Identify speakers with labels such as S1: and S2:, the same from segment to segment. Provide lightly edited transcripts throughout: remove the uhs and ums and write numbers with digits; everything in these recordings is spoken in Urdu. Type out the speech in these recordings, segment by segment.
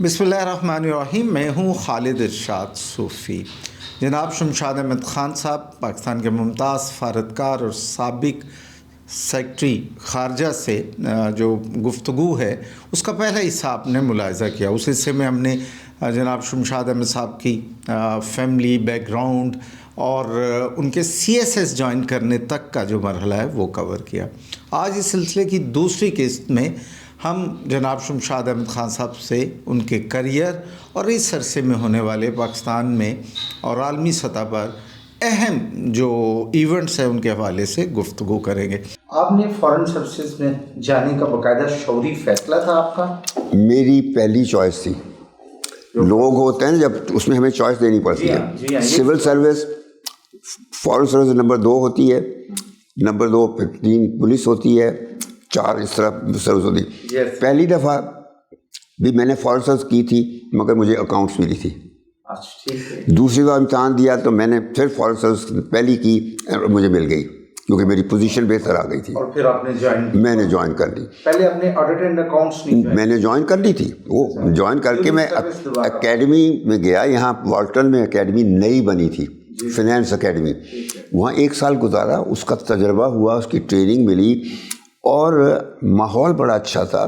S1: بسم اللہ الرحمن الرحیم. میں ہوں خالد ارشاد صوفی. جناب شمشاد احمد خان صاحب پاکستان کے ممتاز سفارتکار اور سابق سیکرٹری خارجہ سے جو گفتگو ہے اس کا پہلا حصہ آپ نے ملاحظہ کیا. اس حصے میں ہم نے جناب شمشاد احمد صاحب کی فیملی بیک گراؤنڈ اور ان کے CSS جوائن کرنے تک کا جو مرحلہ ہے وہ کور کیا. آج اس سلسلے کی دوسری قسط میں ہم جناب شمشاد احمد خان صاحب سے ان کے کریئر اور اس عرصے میں ہونے والے پاکستان میں اور عالمی سطح پر اہم جو ایونٹس ہیں ان کے حوالے سے گفتگو کریں گے. آپ نے فارن سروسز میں جانے کا باقاعدہ شعوری فیصلہ تھا آپ کا؟
S2: میری پہلی چوائس تھی. لوگ ہوتے ہیں جب اس میں ہمیں چوائس دینی پڑتی ہے. Civil service, foreign service number 2 ہوتی ہے، نمبر 2 پھر 3 پولیس ہوتی ہے، 4 اس طرح سروس ہوتی ہے. پہلی دفعہ بھی میں نے فارن سروس کی تھی مگر مجھے اکاؤنٹس ملی تھی. دوسری بار امتحان دیا تو میں نے پھر فارن سروس پہلی کی، مجھے مل گئی کیونکہ میری پوزیشن بہتر آ گئی تھی.
S1: اور پھر آپ نے
S2: میں نے جوائن کر لی.
S1: پہلے آپ نے آڈٹ اینڈ اکاؤنٹس
S2: میں نے جوائن کر لی تھی. وہ جوائن کر کے میں اکیڈمی میں گیا. یہاں والٹن میں اکیڈمی نئی بنی تھی، فنانس اکیڈمی. وہاں 1 سال گزارا، اس کا تجربہ ہوا، اس کی ٹریننگ ملی اور ماحول بڑا اچھا تھا.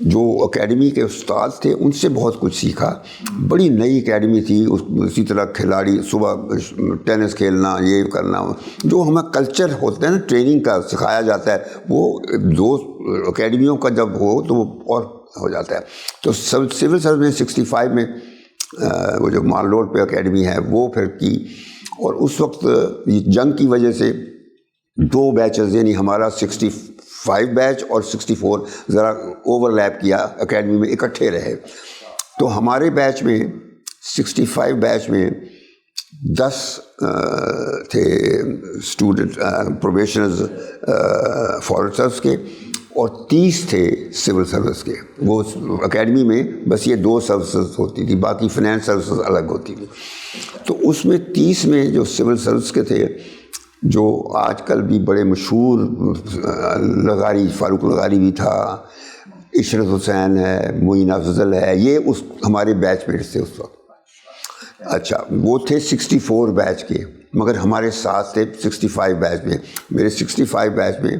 S2: جو اکیڈمی کے استاد تھے ان سے بہت کچھ سیکھا. بڑی نئی اکیڈمی تھی. اسی طرح کھلاڑی صبح ٹینس کھیلنا، یہ کرنا، جو ہمیں کلچر ہوتا ہے نا ٹریننگ کا سکھایا جاتا ہے، وہ 2 اکیڈمیوں کا جب ہو تو وہ اور ہو جاتا ہے. تو سول سروس میں 65 میں وہ جو مال روڈ پہ اکیڈمی ہے وہ پھر کی. اور اس وقت جنگ کی وجہ سے 2 بیچز یعنی ہمارا 65 بیچ اور 64 ذرا اوور لیپ کیا، اکیڈمی میں اکٹھے رہے. تو ہمارے بیچ میں 65 بیچ میں 10 تھے اسٹوڈنٹ پروبیشنرز فارن سروس کے اور 30 تھے سول سروس کے. وہ اکیڈمی میں بس یہ 2 سروسز ہوتی تھی، باقی فنانس سروسز الگ ہوتی تھی. تو اس میں 30 میں جو سول سروس کے تھے، جو آج کل بھی بڑے مشہور لغاری، فاروق لغاری بھی تھا، عشرت حسین ہے، معین افضل ہے، یہ اس ہمارے بیچ میٹ تھے اس وقت. اچھا وہ تھے 64 بیچ کے مگر ہمارے ساتھ تھے 65 بیچ میں. میرے 65 بیچ میں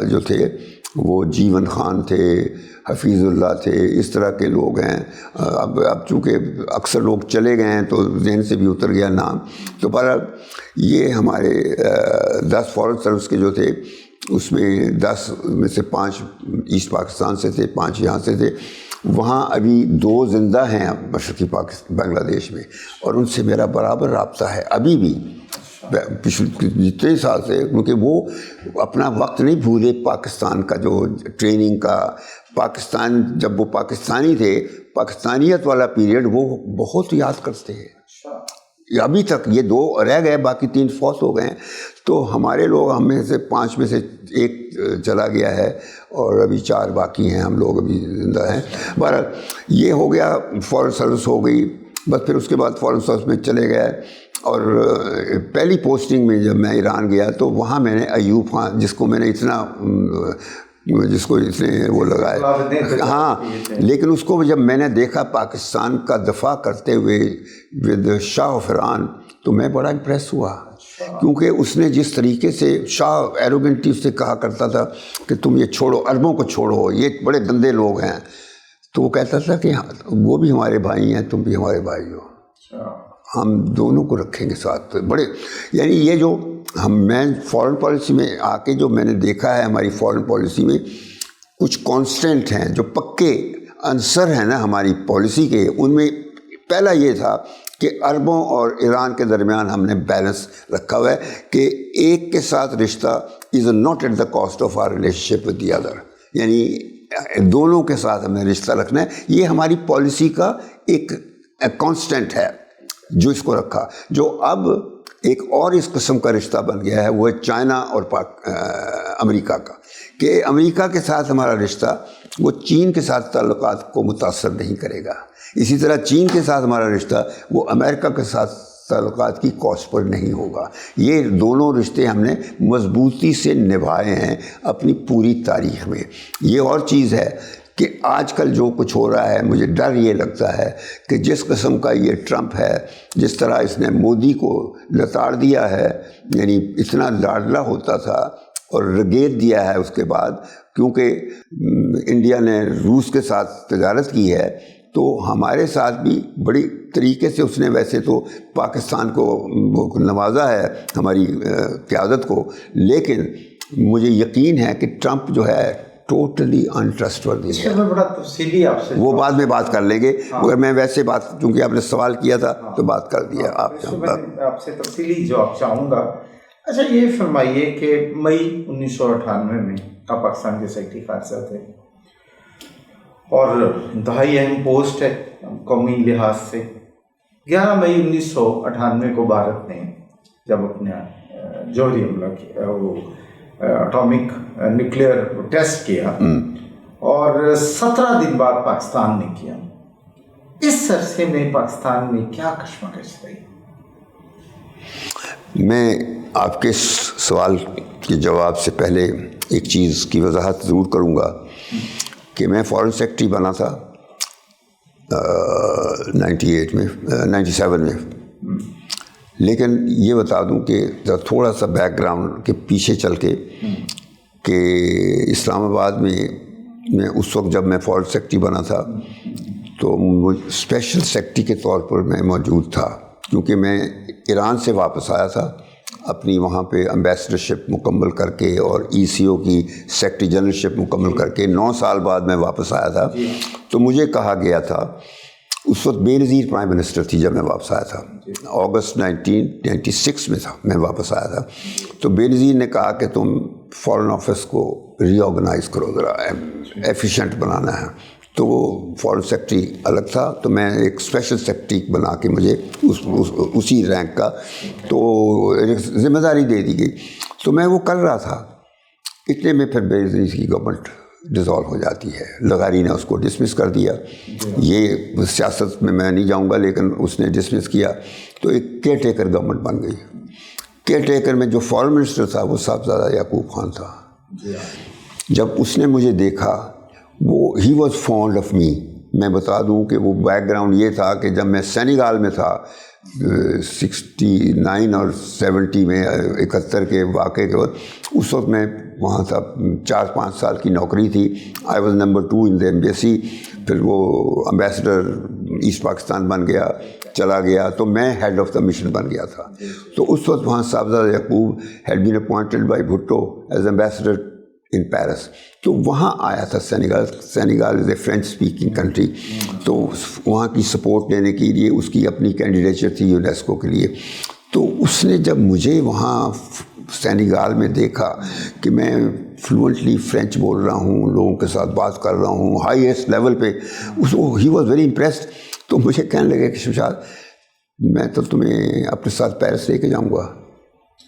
S2: جو تھے وہ جیون خان تھے، حفیظ اللہ تھے، اس طرح کے لوگ ہیں. اب چونکہ اکثر لوگ چلے گئے ہیں تو ذہن سے بھی اتر گیا نام. تو بہرحال یہ ہمارے 10 فارن سروس کے جو تھے اس میں 10 میں سے 5 ایسٹ پاکستان سے تھے، 5 یہاں سے تھے. وہاں ابھی 2 زندہ ہیں مشرقی پاکستان بنگلہ دیش میں، اور ان سے میرا برابر رابطہ ہے ابھی بھی پچھلے جتنے سال سے، کیونکہ وہ اپنا وقت نہیں بھولے. پاکستان کا جو ٹریننگ کا، پاکستان جب وہ پاکستانی تھے، پاکستانیت والا پیریڈ وہ بہت یاد کرتے ہیں. ابھی تک یہ 2 رہ گئے، باقی 3 فوت ہو گئے ہیں. تو ہمارے لوگ، ہم میں سے 5 میں سے 1 چلا گیا ہے اور ابھی 4 باقی ہیں. ہم لوگ ابھی زندہ ہیں. بہرحال یہ ہو گیا، فارن سروس ہو گئی. بس پھر اس کے بعد فارن سروس میں چلے گئے. اور پہلی پوسٹنگ میں جب میں ایران گیا تو وہاں میں نے ایوب خان، جس کو اتنے وہ لگائے، ہاں، لیکن اس کو جب میں نے دیکھا پاکستان کا دفاع کرتے ہوئے ود شاہ آف ایران تو میں بڑا امپریس ہوا. کیونکہ اس نے جس طریقے سے، شاہ ایروگنٹی سے کہا کرتا تھا کہ تم یہ چھوڑو، عربوں کو چھوڑو، یہ بڑے گندے لوگ ہیں. تو وہ کہتا تھا کہ وہ بھی ہمارے بھائی ہیں، تم بھی ہمارے بھائی ہو، ہم دونوں کو رکھیں گے ساتھ. بڑے یعنی یہ جو میں فارن پالیسی میں آ کے جو میں نے دیکھا ہے، ہماری فارن پالیسی میں کچھ کانسٹنٹ ہیں جو پکے عنصر ہیں نا ہماری پالیسی کے. ان میں پہلا یہ تھا کہ عربوں اور ایران کے درمیان ہم نے بیلنس رکھا ہوا ہے کہ ایک کے ساتھ رشتہ is not at the cost of or relationship with the other. یعنی دونوں کے ساتھ ہمیں رشتہ رکھنا ہے. یہ ہماری پالیسی کا ایک کانسٹنٹ ہے جو اس کو رکھا. جو اب ایک اور اس قسم کا رشتہ بن گیا ہے وہ ہے چائنا اور امریکہ کا، کہ امریکہ کے ساتھ ہمارا رشتہ وہ چین کے ساتھ تعلقات کو متاثر نہیں کرے گا. اسی طرح چین کے ساتھ ہمارا رشتہ وہ امریکہ کے ساتھ تعلقات کی کاسٹ پر نہیں ہوگا. یہ دونوں رشتے ہم نے مضبوطی سے نبھائے ہیں اپنی پوری تاریخ میں. یہ اور چیز ہے کہ آج کل جو کچھ ہو رہا ہے مجھے ڈر یہ لگتا ہے کہ جس قسم کا یہ ٹرمپ ہے، جس طرح اس نے مودی کو لتاڑ دیا ہے، یعنی اتنا لاڈلا ہوتا تھا اور رگیت دیا ہے اس کے بعد، کیونکہ انڈیا نے روس کے ساتھ تجارت کی ہے تو ہمارے ساتھ بھی بڑی طریقے سے اس نے ویسے تو پاکستان کو نوازا ہے، ہماری قیادت کو، لیکن مجھے یقین ہے کہ ٹرمپ جو ہے ٹوٹلی انٹرسٹ وردی ہے۔
S1: بڑا تفصیلی آپ سے
S2: وہ بعد میں بات کر لیں گے، مگر میں ویسے بات، چونکہ آپ نے سوال کیا تھا تو بات کر دیا
S1: آپ سے تفصیلی جواب چاہوں گا۔ اچھا یہ فرمائیے کہ مئی 1998 میں آپ پاکستان کے سیکرٹری خارجہ تھے اور انتہائی اہم پوسٹ ہے قومی لحاظ سے۔ 11 مئی 1998 کو بھارت نے جب اپنا جوہری حملہ کیا، وہ اٹامک نیوکلیئر ٹیسٹ کیا اور 17 دن بعد پاکستان نے کیا، اس عرصے میں پاکستان میں کیا کشمکش رہی؟
S2: میں آپ کے سوال کے جواب سے پہلے ایک چیز کی وضاحت ضرور کروں گا کہ میں فارن سیکرٹری بنا تھا 97 میں، لیکن یہ بتا دوں کہ تھوڑا سا بیک گراؤنڈ کے پیچھے چل کے کہ اسلام آباد میں اس وقت جب میں فارن سیکرٹری بنا تھا تو اسپیشل سیکرٹری کے طور پر میں موجود تھا، کیونکہ میں ایران سے واپس آیا تھا اپنی وہاں پہ امبیسڈرشپ مکمل کر کے اور ای سی او کی سیکرٹری جنرلشپ مکمل کر کے 9 سال بعد میں واپس آیا تھا۔ تو مجھے کہا گیا تھا، اس وقت بے نظیر پرائم منسٹر تھی جب میں واپس آیا تھا، اگست 1996 میں تھا میں واپس آیا تھا، تو بے نظیر نے کہا کہ تم فارن آفس کو ری آرگنائز کرو، ذرا ایفیشینٹ بنانا ہے۔ تو وہ فارن سیکرٹری الگ تھا، تو میں ایک اسپیشل سیکرٹری بنا کے مجھے اسی رینک کا تو ذمہ داری دے دی گئی، تو میں وہ کر رہا تھا۔ اتنے میں پھر بے نظیر کی گورنمنٹ ڈیزالو ہو جاتی ہے، لغاری نے اس کو ڈسمس کر دیا۔ یہ سیاست میں نہیں جاؤں گا، لیکن اس نے ڈسمس کیا تو ایک کیئر ٹیکر گورنمنٹ بن گئی۔ کیئر ٹیکر میں جو فارن منسٹر تھا وہ صاحبزادہ یعقوب خان تھا۔ جب اس نے مجھے دیکھا، وہ he was fond of me. میں بتا دوں کہ وہ بیک گراؤنڈ یہ تھا کہ جب میں سینیگال میں تھا 69 اور 70 میں 71 کے واقعے کے وقت، اس وقت میں وہاں تھا، 4-5 سال کی نوکری تھی۔ I was number 2 in the embassy, پھر وہ امبیسڈر ایسٹ پاکستان بن گیا، چلا گیا، تو میں ہیڈ آف دا مشن بن گیا تھا۔ تو اس وقت وہاں Sahibzada Yaqub head been appointed by Bhutto as ambassador in Paris, تو وہاں آیا تھا Senegal is a French speaking country, تو وہاں کی سپورٹ لینے کے لیے اس کی اپنی کینڈیڈیچر تھی یونیسکو کے لیے۔ تو اس نے جب مجھے وہاں سینیگال میں دیکھا کہ میں فلوئنٹلی فرینچ بول رہا ہوں، لوگوں کے ساتھ بات کر رہا ہوں ہائیسٹ لیول پہ، ہی واز ویری امپریسڈ۔ تو مجھے کہنے لگے کہ شمشاد، میں تو تمہیں اپنے ساتھ پیرس لے کے جاؤں گا۔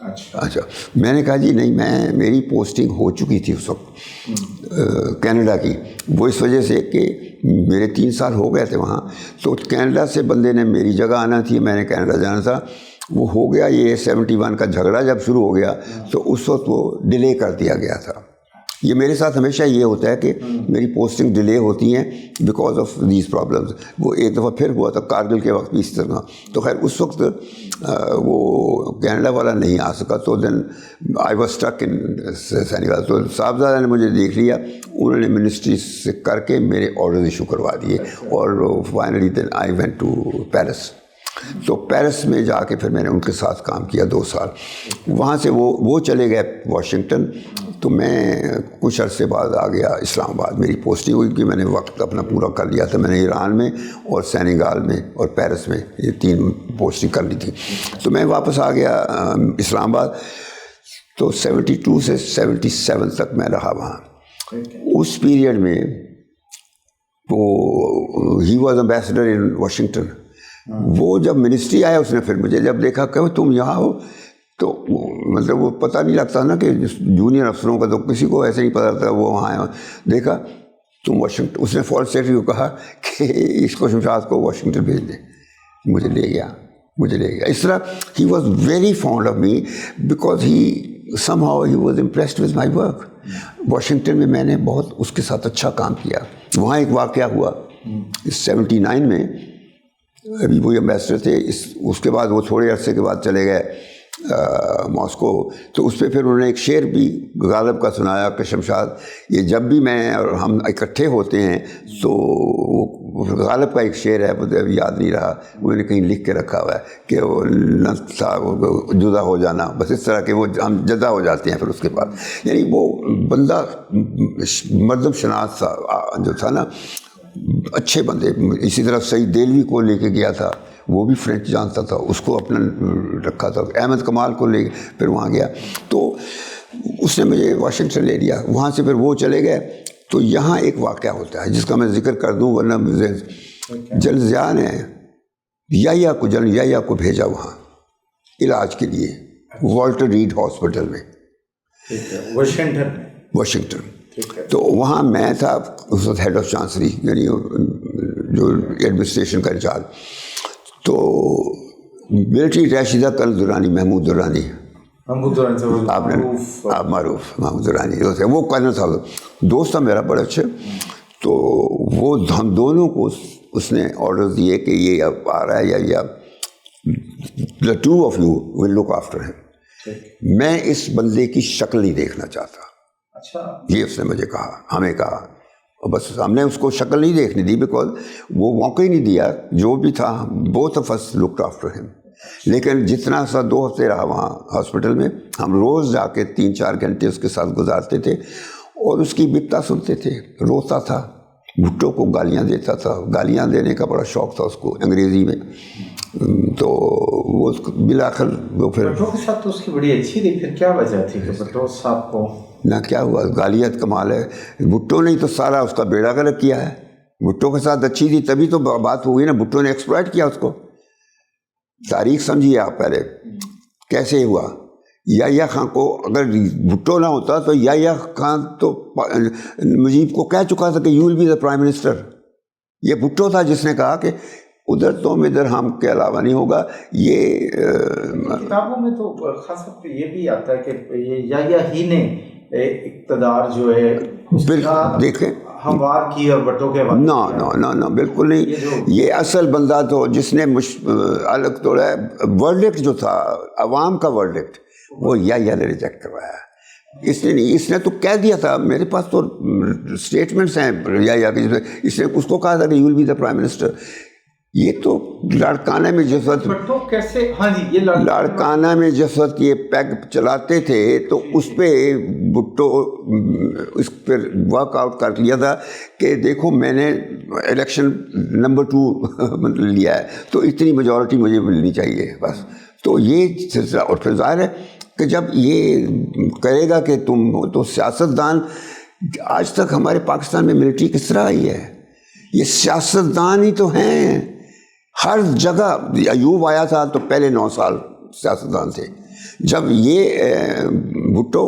S2: اچھا، میں نے کہا جی نہیں، میری پوسٹنگ ہو چکی تھی اس وقت کینیڈا کی، وہ اس وجہ سے کہ میرے 3 سال ہو گئے تھے وہاں، تو کینیڈا سے بندے نے میری جگہ آنا تھی، میں نے کینیڈا جانا تھا، وہ ہو گیا۔ یہ 71 کا جھگڑا جب شروع ہو گیا تو اس وقت وہ ڈیلے کر دیا گیا تھا۔ یہ میرے ساتھ ہمیشہ یہ ہوتا ہے کہ میری پوسٹنگ ڈیلے ہوتی ہیں بیکاز آف دیز پرابلمز۔ وہ ایک دفعہ پھر ہوا تھا کارگل کے وقت بھی اس طرح، تو خیر اس وقت وہ کینیڈا والا نہیں آ سکا، تو then I was stuck in Senegal. تو صاحبزادہ نے مجھے دیکھ لیا، انہوں نے منسٹری سے کر کے میرے آرڈر ایشو کروا دیے، اور finally then I went to Paris. تو پیرس میں جا کے پھر میں نے ان کے ساتھ کام کیا 2 سال۔ وہاں سے وہ چلے گئے واشنگٹن، تو میں کچھ عرصے بعد آ گیا اسلام آباد۔ میری پوسٹنگ ہوئی کہ میں نے وقت اپنا پورا کر لیا تھا، میں نے ایران میں اور سینیگال میں اور پیرس میں یہ 3 پوسٹنگ کر لی تھی۔ تو میں واپس آ گیا اسلام آباد، تو 72 سے 77 تک میں رہا وہاں۔ اس پیریڈ میں وہ he was ambassador in Washington. وہ جب منسٹری آیا، اس نے پھر مجھے جب دیکھا کہ تم یہاں ہو، تو مطلب وہ پتہ نہیں لگتا نا کہ جونیئر افسروں کا، تو کسی کو ایسے نہیں پتہ لگتا، وہ وہاں آیا دیکھا تم واشنگٹن، اس نے فارن سیکرٹری کو کہا کہ اس کو شمشاد کو واشنگٹن بھیج دیں، مجھے لے گیا۔ اس طرح he was very fond of me because somehow he was impressed with my work۔ Washington میں میں نے بہت اس کے ساتھ اچھا کام کیا۔ وہاں ایک واقعہ ہوا 79 میں، ابھی وہ ایمبیسڈر تھے، اس کے بعد وہ تھوڑے عرصے کے بعد چلے گئے ماسکو، تو اس پہ پھر انہوں نے ایک شعر بھی غالب کا سنایا کہ شمشاد یہ جب بھی میں اور ہم اکٹھے ہوتے ہیں تو غالب کا ایک شعر ہے، مجھے ابھی یاد نہیں رہا، انہوں نے کہیں لکھ کے رکھا ہوا ہے کہ وہ جدا ہو جانا، بس اس طرح کہ وہ ہم جدا ہو جاتے ہیں پھر اس کے بعد. یعنی وہ بندہ مردم شناس تھا جو تھا نا، اچھے بندے. اسی طرح سعید دہلوی کو لے کے گیا تھا، وہ بھی فرینچ جانتا تھا، اس کو اپنا رکھا تھا. احمد کمال کو لے پھر وہاں گیا، تو اس نے مجھے واشنگٹن لے لیا. وہاں سے پھر وہ چلے گئے. تو یہاں ایک واقعہ ہوتا ہے جس کا میں ذکر کر دوں ورنہ مجھے جنرل ضیاء نے یحییٰ کو بھیجا وہاں علاج کے لیے، والٹر ریڈ ہاسپٹل میں واشنگٹن. تو وہاں میں تھا اس وقت ہیڈ آف چانسری، یعنی جو ایڈمنسٹریشن کا انچارج. تو ملٹری راشدہ کرنل درانی، محمود درانی، آپ معروف محمود درانی وہ کرنل صاحب دوست تھا میرا بڑا اچھا. تو وہ ہم دونوں کو اس نے آرڈر دیے کہ یہ اب آ رہا ہے یا the two of you will look after him. میں اس بندے کی شکل نہیں دیکھنا چاہتا. یہ اس نے مجھے کہا، ہمیں کہا، بس ہم نے اس کو شکل نہیں دیکھنے دی بیکاز وہ موقع ہی نہیں دیا. جو بھی تھا both of us looked after him. لیکن جتنا سا 2 ہفتے رہا وہاں ہاسپٹل میں، ہم روز جا کے 3-4 گھنٹے اس کے ساتھ گزارتے تھے اور اس کی بپتا سنتے تھے. روتا تھا، بھٹو کو گالیاں دیتا تھا، گالیاں دینے کا بڑا شوق تھا اس کو انگریزی میں. تو وہ بالآخر وہ پھر
S1: بھٹو کے ساتھ تو اس کی بڑی اچھی تھی. پھر کیا وجہ تھی کہ بھٹو صاحب کو
S2: نہ کیا ہوا؟ گالیت کمال ہے. بھٹو نے تو سارا اس کا بیڑا غرق کیا ہے. بھٹو کے ساتھ اچھی تھی تبھی تو بات ہوئی نا. بھٹو نے ایکسپلائٹ کیا اس کو. تاریخ سمجھیے آپ پہلے کیسے ہوا. یحییٰ خان کو اگر بھٹو نہ ہوتا تو یحییٰ خان تو مجیب کو کہہ چکا تھا کہ you will be the prime minister. یہ بھٹو تھا جس نے کہا کہ ادھر تم ادھر ہم کے علاوہ نہیں ہوگا. یہ
S1: کتابوں میں تو خاص طور پہ یہ بھی آتا ہے کہ یحییٰ ہی نے اقتدار جو ہے
S2: دیکھیں
S1: ہموار کی اور بھٹو کے
S2: نہ بالکل نہیں. یہ اصل بندہ تو جس نے الگ توڑا ہے. ورڈکٹ جو تھا عوام کا ورڈکٹ وہ یحییٰ نے ریجیکٹ کروایا. اس نے نہیں، اس نے تو کہہ دیا تھا. میرے پاس تو اسٹیٹمنٹس ہیں یحییٰ کے. اس نے اس کو کہا تھا کہ you will be the prime minister. یہ تو لاڑکانہ میں جس وقت لاڑکانہ میں جس وقت یہ پیگ چلاتے تھے تو اس پہ بھٹو اس پر ورک آؤٹ کر لیا تھا کہ دیکھو میں نے الیکشن نمبر 2 لیا ہے تو اتنی میجورٹی مجھے ملنی چاہیے بس. تو یہ سلسلہ. اور پھر ظاہر ہے کہ جب یہ کرے گا کہ تم تو سیاستدان، آج تک ہمارے پاکستان میں ملٹری کس طرح آئی ہے؟ یہ سیاستدان ہی تو ہیں ہر جگہ. ایوب آیا تھا تو پہلے 9 سال سیاستدان تھے. جب یہ بھٹو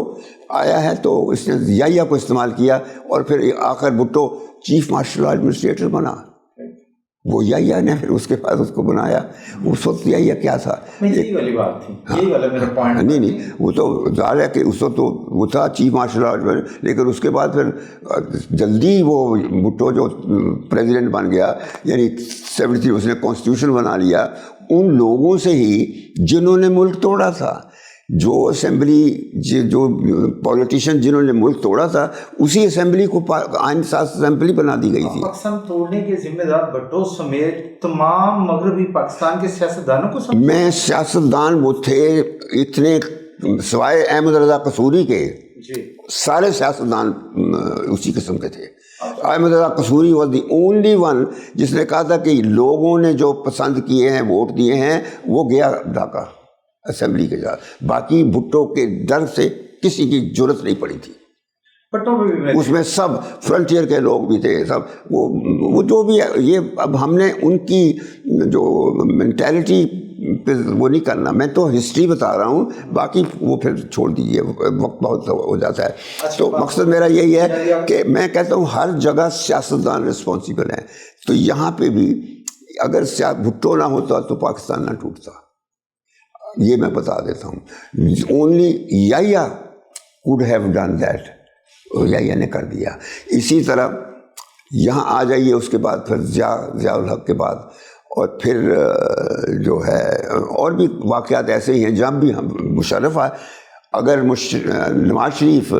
S2: آیا ہے تو اس نے یحییٰ کو استعمال کیا اور پھر آخر بھٹو چیف مارشل ایڈمنسٹریٹر بنا. وہ یحییٰ نے پھر اس کے بعد اس کو بنایا. اس وقت یحییٰ کیا تھا؟
S1: یہی والی بات تھی، یہی والا میرا پوائنٹ.
S2: نہیں وہ تو ظاہر ہے کہ اس وقت تو وہ تھا چیف مارشل آرٹ، لیکن اس کے بعد پھر جلدی وہ بھٹو جو پریزیڈنٹ بن گیا، یعنی 73 اس نے کانسٹیٹیوشن بنا لیا ان لوگوں سے ہی جنہوں نے ملک توڑا تھا. جو اسمبلی جو پولیٹیشین جنہوں نے ملک توڑا تھا اسی اسمبلی کو آئین ساز اسمبلی بنا دی گئی تھی.
S1: پاکستان توڑنے کے ذمہ دار بھٹو سمیت تمام مغربی پاکستان کے سیاستدانوں کو
S2: میں سیاستدان وہ تھے اتنے سوائے احمد رضا قصوری کے سارے سیاستدان اسی قسم کے تھے. Ahmed Raza Kasuri was the only one جس نے کہا تھا کہ لوگوں نے جو پسند کیے ہیں ووٹ دیے ہیں وہ گیا ڈھاکہ اسمبلی کے ساتھ. باقی بھٹو کے ڈر سے کسی کی ضرورت نہیں پڑی تھی. اس میں سب فرنٹیئر کے لوگ بھی تھے سب. وہ جو بھی ہے یہ اب ہم نے ان کی جو مینٹیلٹی پہ وہ نہیں کرنا. میں تو ہسٹری بتا رہا ہوں، باقی وہ پھر چھوڑ دیجیے، وقت بہت ہو جاتا ہے. تو مقصد میرا یہی ہے کہ میں کہتا ہوں ہر جگہ سیاستدان رسپانسیبل ہیں. تو یہاں پہ بھی اگر بھٹو نہ ہوتا تو پاکستان نہ ٹوٹتا. یہ میں بتا دیتا ہوں. Only Yahya could have done that. یحییٰ نے کر دیا. اسی طرح یہاں آ جائیے، اس کے بعد پھر ضیاء الحق کے بعد، اور پھر جو ہے اور بھی واقعات ایسے ہی ہیں جب بھی ہم مشرف اگر نواز شریف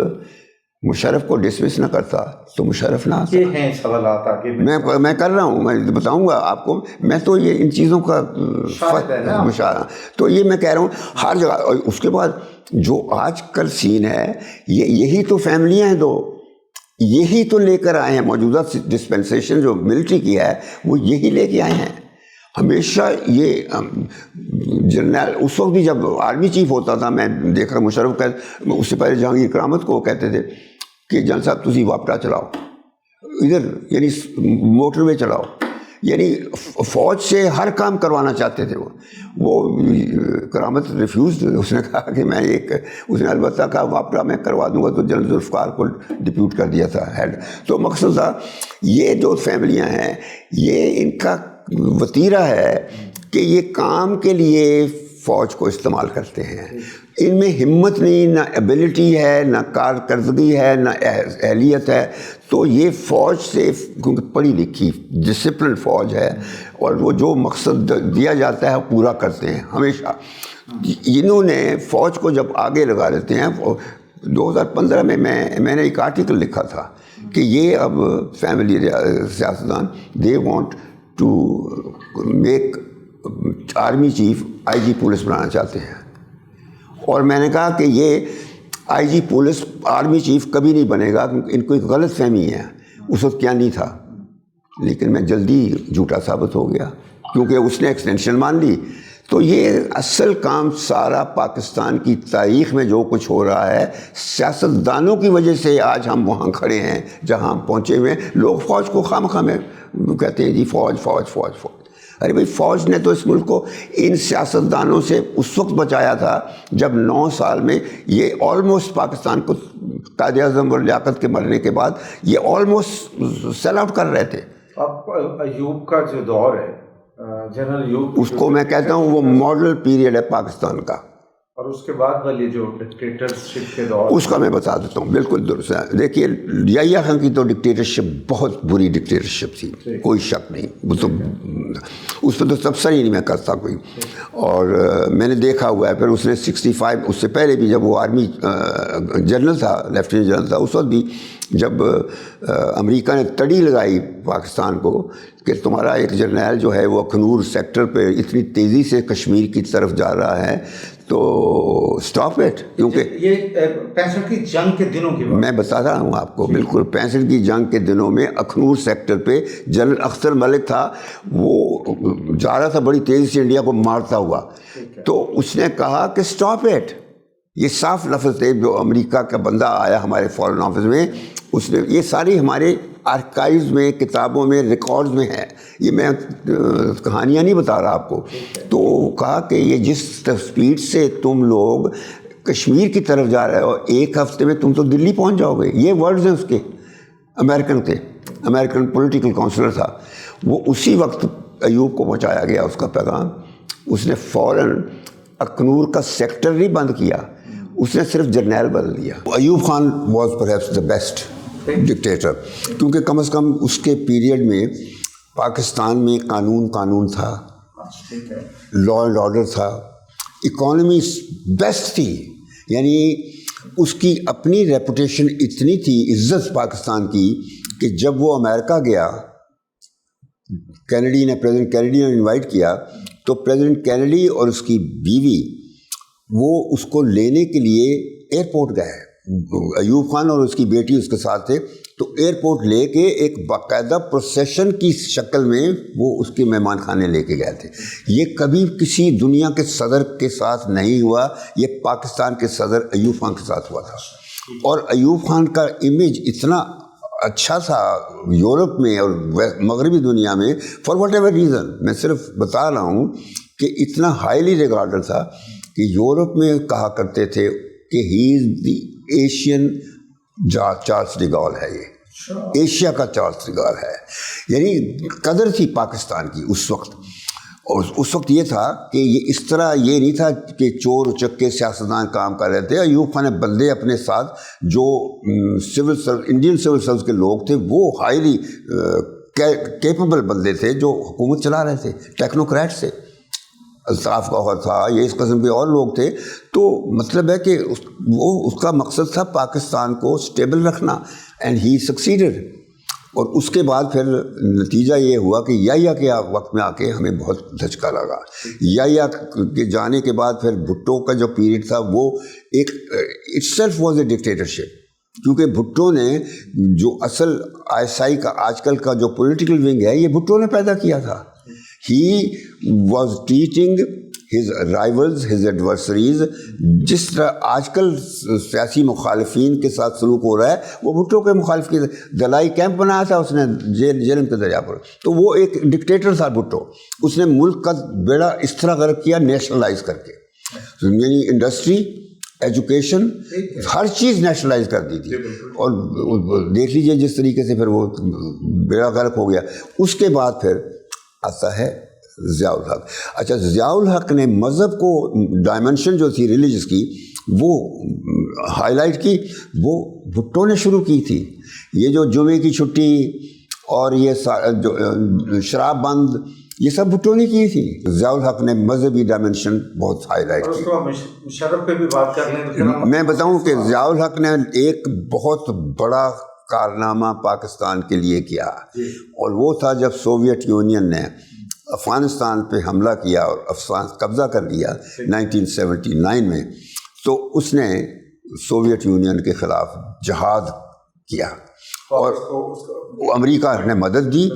S2: مشرف کو ڈسمس نہ کرتا تو مشرف نہ آتا.
S1: یہ ہیں سوالات آگے
S2: میں کر رہا ہوں، میں بتاؤں گا آپ کو. میں تو یہ ان چیزوں کا مشاہدہ، تو یہ میں کہہ رہا ہوں ہر جگہ. اور اس کے بعد جو آج کل سین ہے، یہی تو فیملیاں ہیں، یہی تو لے کر آئے ہیں. موجودہ ڈسپنسیشن جو ملٹری کی ہے وہ یہی لے کے آئے ہیں. ہمیشہ یہ جنرل اس وقت بھی جب آرمی چیف ہوتا تھا، میں دیکھ رہا مشرف اس سے پہلے جہانگیر کرامت کو کہتے تھے کہ جنرل صاحب تسی واپٹا چلاؤ ادھر، یعنی موٹر وے چلاؤ، یعنی فوج سے ہر کام کروانا چاہتے تھے. وہ کرامت ریفیوز، اس نے کہا کہ اس نے البتہ کہا واپٹا میں کروا دوں گا، تو جنرل ذوالفقار کو ڈپیوٹ کر دیا تھا ہیڈ. تو مقصد تھا یہ جو فیملیاں ہیں یہ ان کا وتیرہ ہے کہ یہ کام کے لیے فوج کو استعمال کرتے ہیں. ان میں ہمت نہیں، نہ ایبلٹی ہے، نہ کارکردگی ہے، نہ اہلیت ہے. تو یہ فوج سے، کیونکہ پڑھی لکھی ڈسپلن فوج ہے، اور وہ جو مقصد دیا جاتا ہے پورا کرتے ہیں ہمیشہ. انہوں نے فوج کو جب آگے لگا لیتے ہیں. 2015 میں میں نے ایک آرٹیکل لکھا تھا کہ یہ اب فیملی سیاستدان they want to make army chief I G police بنانا چاہتے ہیں. اور میں نے کہا کہ یہ I G police army chief کبھی نہیں بنے گا، ان کو ایک غلط فہمی ہے. اس وقت کیا نہیں تھا، لیکن میں جلدی جھوٹا ثابت ہو گیا کیونکہ اس نے ایکسٹینشن مان لی. تو یہ اصل کام سارا پاکستان کی تاریخ میں جو کچھ ہو رہا ہے سیاستدانوں کی وجہ سے آج ہم وہاں کھڑے ہیں جہاں ہم پہنچے ہوئے ہیں. لوگ فوج کو خواہ میں کہتے ہیں جی فوج فوج فوج فوج. ارے بھائی فوج نے تو اس ملک کو ان سیاستدانوں سے اس وقت بچایا تھا جب 9 سال میں یہ آلموسٹ پاکستان کو قائد اعظم اور لیاقت کے مرنے کے بعد یہ آلموسٹ سیل آؤٹ کر رہے تھے.
S1: اب ایوب کا جو دور ہے، جنرل ایوب،
S2: اس کو میں کہتا ہوں وہ ماڈل پیریڈ ہے پاکستان کا.
S1: اور اس کے بعد والی جو ڈکٹیٹرشپ کے دور، اس
S2: کا میں بتا دیتا ہوں. بالکل درست ہے. دیکھیے یحییٰ خان کی تو ڈکٹیٹرشپ بہت بری ڈکٹیٹرشپ تھی، کوئی شک نہیں. وہ تو اس پہ تو تبصرہ ہی نہیں میں کرتا کوئی. اور میں نے دیکھا ہوا ہے. پھر اس نے 65 اس سے پہلے بھی جب وہ آرمی جنرل تھا، لیفٹیننٹ جنرل تھا، اس وقت بھی جب امریکہ نے تڑی لگائی پاکستان کو کہ تمہارا ایک جرنیل جو ہے وہ اخنور سیکٹر پہ اتنی تیزی سے کشمیر کی طرف جا رہا ہے تو اسٹاپ اٹ. کیونکہ
S1: یہ 65 کی جنگ کے دنوں کی
S2: میں بتا رہا ہوں آپ کو. بالکل 65 کی جنگ کے دنوں میں اخنور سیکٹر پہ جنرل اختر ملک تھا، وہ جا رہا تھا بڑی تیزی سے انڈیا کو مارتا ہوا. تو اس نے کہا کہ اسٹاپ اٹ. یہ صاف لفظ تھے. جو امریکہ کا بندہ آیا ہمارے فارن آفس میں، اس نے یہ ساری ہمارے آرکائیوز میں، کتابوں میں، ریکارڈز میں ہے. یہ میں کہانیاں نہیں بتا رہا آپ کو. تو کہا کہ یہ جس سپیڈ سے تم لوگ کشمیر کی طرف جا رہے ہو، 1 ہفتے میں تم تو دلی پہنچ جاؤ گے. یہ ورڈز ہیں اس کے. امریکن تھے، امریکن پولیٹیکل کاؤنسلر تھا وہ. اسی وقت ایوب کو پہنچایا گیا اس کا پیغام. اس نے فوراً اخنور کا سیکٹر نہیں بند کیا، اس نے صرف جرنیل بدل دیا. Ayub Khan was perhaps the best dictator, کیونکہ کم از کم اس کے پیریڈ میں پاکستان میں قانون تھا، لا اینڈ آرڈر تھا، اکانومی بیسٹ تھی. یعنی اس کی اپنی ریپوٹیشن اتنی تھی، عزت پاکستان کی، کہ جب وہ امریکہ گیا، پریزیڈنٹ کینیڈی نے انوائٹ کیا، تو پریزیڈنٹ کینیڈی اور اس کی بیوی وہ اس کو لینے کے لیے ایئرپورٹ گئے. ایوب خان اور اس کی بیٹی اس کے ساتھ تھے. تو ایئرپورٹ لے کے ایک باقاعدہ پروسیشن کی شکل میں وہ اس کے مہمان خانے لے کے گئے تھے. یہ کبھی کسی دنیا کے صدر کے ساتھ نہیں ہوا، یہ پاکستان کے صدر ایوب خان کے ساتھ ہوا تھا. اور ایوب خان کا امیج اتنا اچھا تھا یورپ میں اور مغربی دنیا میں، فار واٹ ایور ریزن. میں صرف بتا رہا ہوں کہ اتنا ہائیلی ریگارڈڈ تھا کہ یورپ میں کہا کرتے تھے کہ he is the Asian Charles D گال ہے. یہ ایشیا کا چارلس ڈی گال ہے. یعنی قدر تھی پاکستان کی اس وقت. اور اس وقت یہ تھا کہ یہ اس طرح یہ نہیں تھا کہ چور اچکے سیاستدان کام کر رہے تھے. ایوب خان نے بندے اپنے ساتھ جو انڈین سول سروس کے لوگ تھے وہ ہائیلی کیپیبل بندے تھے جو حکومت چلا رہے تھے, ٹیکنوکریٹ سے. الطاف گوہر تھا, یہ اس قسم کے اور لوگ تھے. تو مطلب ہے کہ اس کا مقصد تھا پاکستان کو اسٹیبل رکھنا, اینڈ ہی سکسیڈڈ. اور اس کے بعد پھر نتیجہ یہ ہوا کہ یا کے وقت میں آ کے ہمیں بہت دھچکا لگا. یا کے جانے کے بعد پھر بھٹو کا جو پیریڈ تھا وہ ایک it self was a dictatorship, کیونکہ بھٹو نے جو اصل ISI کا آج کل کا جو پولیٹیکل ونگ ہے یہ بھٹو نے پیدا کیا تھا. He was treating his rivals, his adversaries, جس طرح آج کل سیاسی مخالفین کے ساتھ سلوک ہو رہا ہے وہ بھٹو کے مخالف کی دلائی کیمپ بنایا تھا اس نے جیلم کے دریا پر. تو وہ ایک ڈکٹیٹر تھا بھٹو. اس نے ملک کا بیڑا اس طرح غرق کیا نیشنلائز کر کے, یعنی انڈسٹری, ایجوکیشن, ہر چیز نیشنلائز کر دی تھی. اور دیکھ لیجیے جس طریقے سے پھر وہ بیڑا غرق ہو گیا. اس کے بعد پھر آتا ہے ضیاء الحق. اچھا, ضیاء الحق نے مذہب کو ڈائمنشن جو تھی ریلیجس کی وہ ہائی لائٹ کی, وہ بھٹو نے شروع کی تھی. یہ جو جمعے کی چھٹی اور یہ جو شراب بند یہ سب بھٹو نے کی تھی. ضیاء الحق نے مذہبی ڈائمنشن بہت ہائی لائٹ کی.
S1: مشرف پہ بھی بات کر لیں.
S2: میں بتاؤں کہ ضیاء الحق نے ایک بہت بڑا کارنامہ پاکستان کے لیے کیا, اور وہ تھا جب سوویت یونین نے افغانستان پہ حملہ کیا اور افغان قبضہ کر لیا 1979 میں. تو اس نے سوویت یونین کے خلاف جہاد کیا اور امریکہ نے مدد دی.